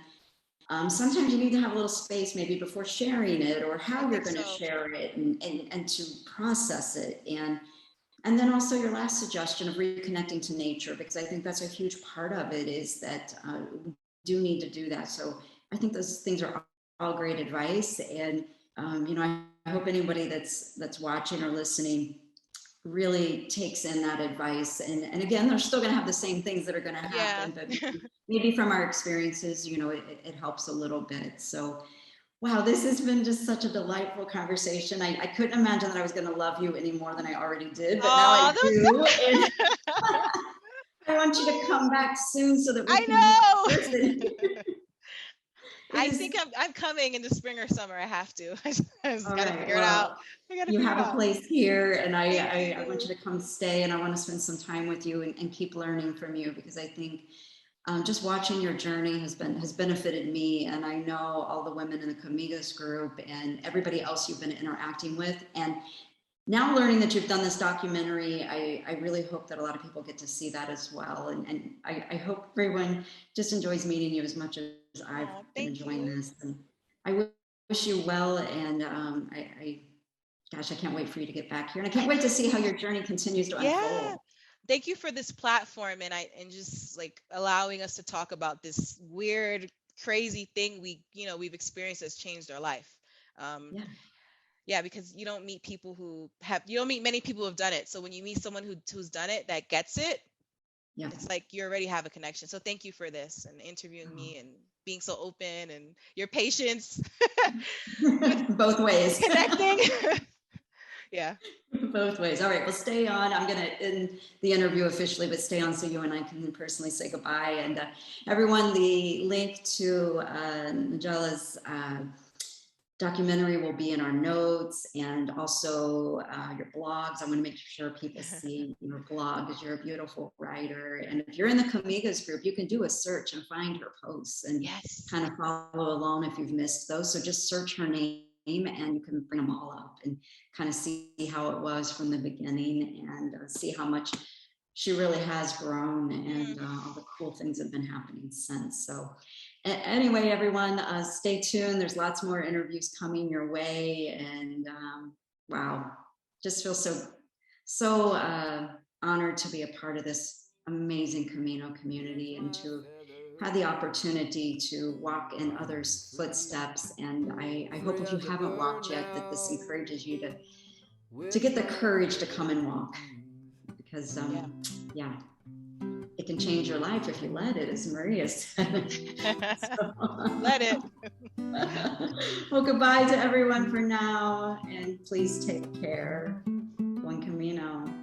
sometimes you need to have a little space maybe before sharing it or how you're going to share it and to process it. And then also your last suggestion of reconnecting to nature, because I think that's a huge part of it is that we do need to do that. So I think those things are all great advice. And, I hope anybody that's watching or listening really takes in that advice. And again, they're still going to have the same things that are going to happen, but maybe from our experiences, it helps a little bit. So, wow, this has been just such a delightful conversation. I couldn't imagine that I was going to love you any more than I already did, but now I do. And I want you to come back soon so that we can listen. I think I'm coming in the spring or summer. I have to. I just gotta figure it out. You have a place here, and I want you to come stay, and I want to spend some time with you and keep learning from you, because I think just watching your journey has benefited me, and I know all the women in the Camigos group and everybody else you've been interacting with. And now learning that you've done this documentary, I really hope that a lot of people get to see that as well. And I hope everyone just enjoys meeting you as much as I've been enjoying this. And I wish you well. And gosh, I can't wait for you to get back here. And I can't wait to see how your journey continues to unfold. Thank you for this platform and just like allowing us to talk about this weird, crazy thing we've experienced that's changed our life. Yeah, because you don't meet many people who have done it. So when you meet someone who's done it, that gets it, it's like you already have a connection. So thank you for this and interviewing me and being so open and your patience. Both ways. Connecting. Yeah. Both ways. All right, well, stay on. I'm going to end the interview officially, but stay on so you and I can personally say goodbye. And everyone, the link to Nagela's documentary will be in our notes, and also your blogs. I want to make sure people see your blog because you're a beautiful writer. And if you're in the Camigos group, you can do a search and find her posts and kind of follow along if you've missed those. So just search her name and you can bring them all up and kind of see how it was from the beginning and see how much she really has grown and all the cool things have been happening since. So anyway, everyone, stay tuned. There's lots more interviews coming your way. And wow, just feel so honored to be a part of this amazing Camino community and to have the opportunity to walk in others' footsteps. And I hope if you haven't walked yet, that this encourages you to get the courage to come and walk, because it can change your life if you let it, as Maria said. Let it. Well, goodbye to everyone for now, and please take care. Buen Camino.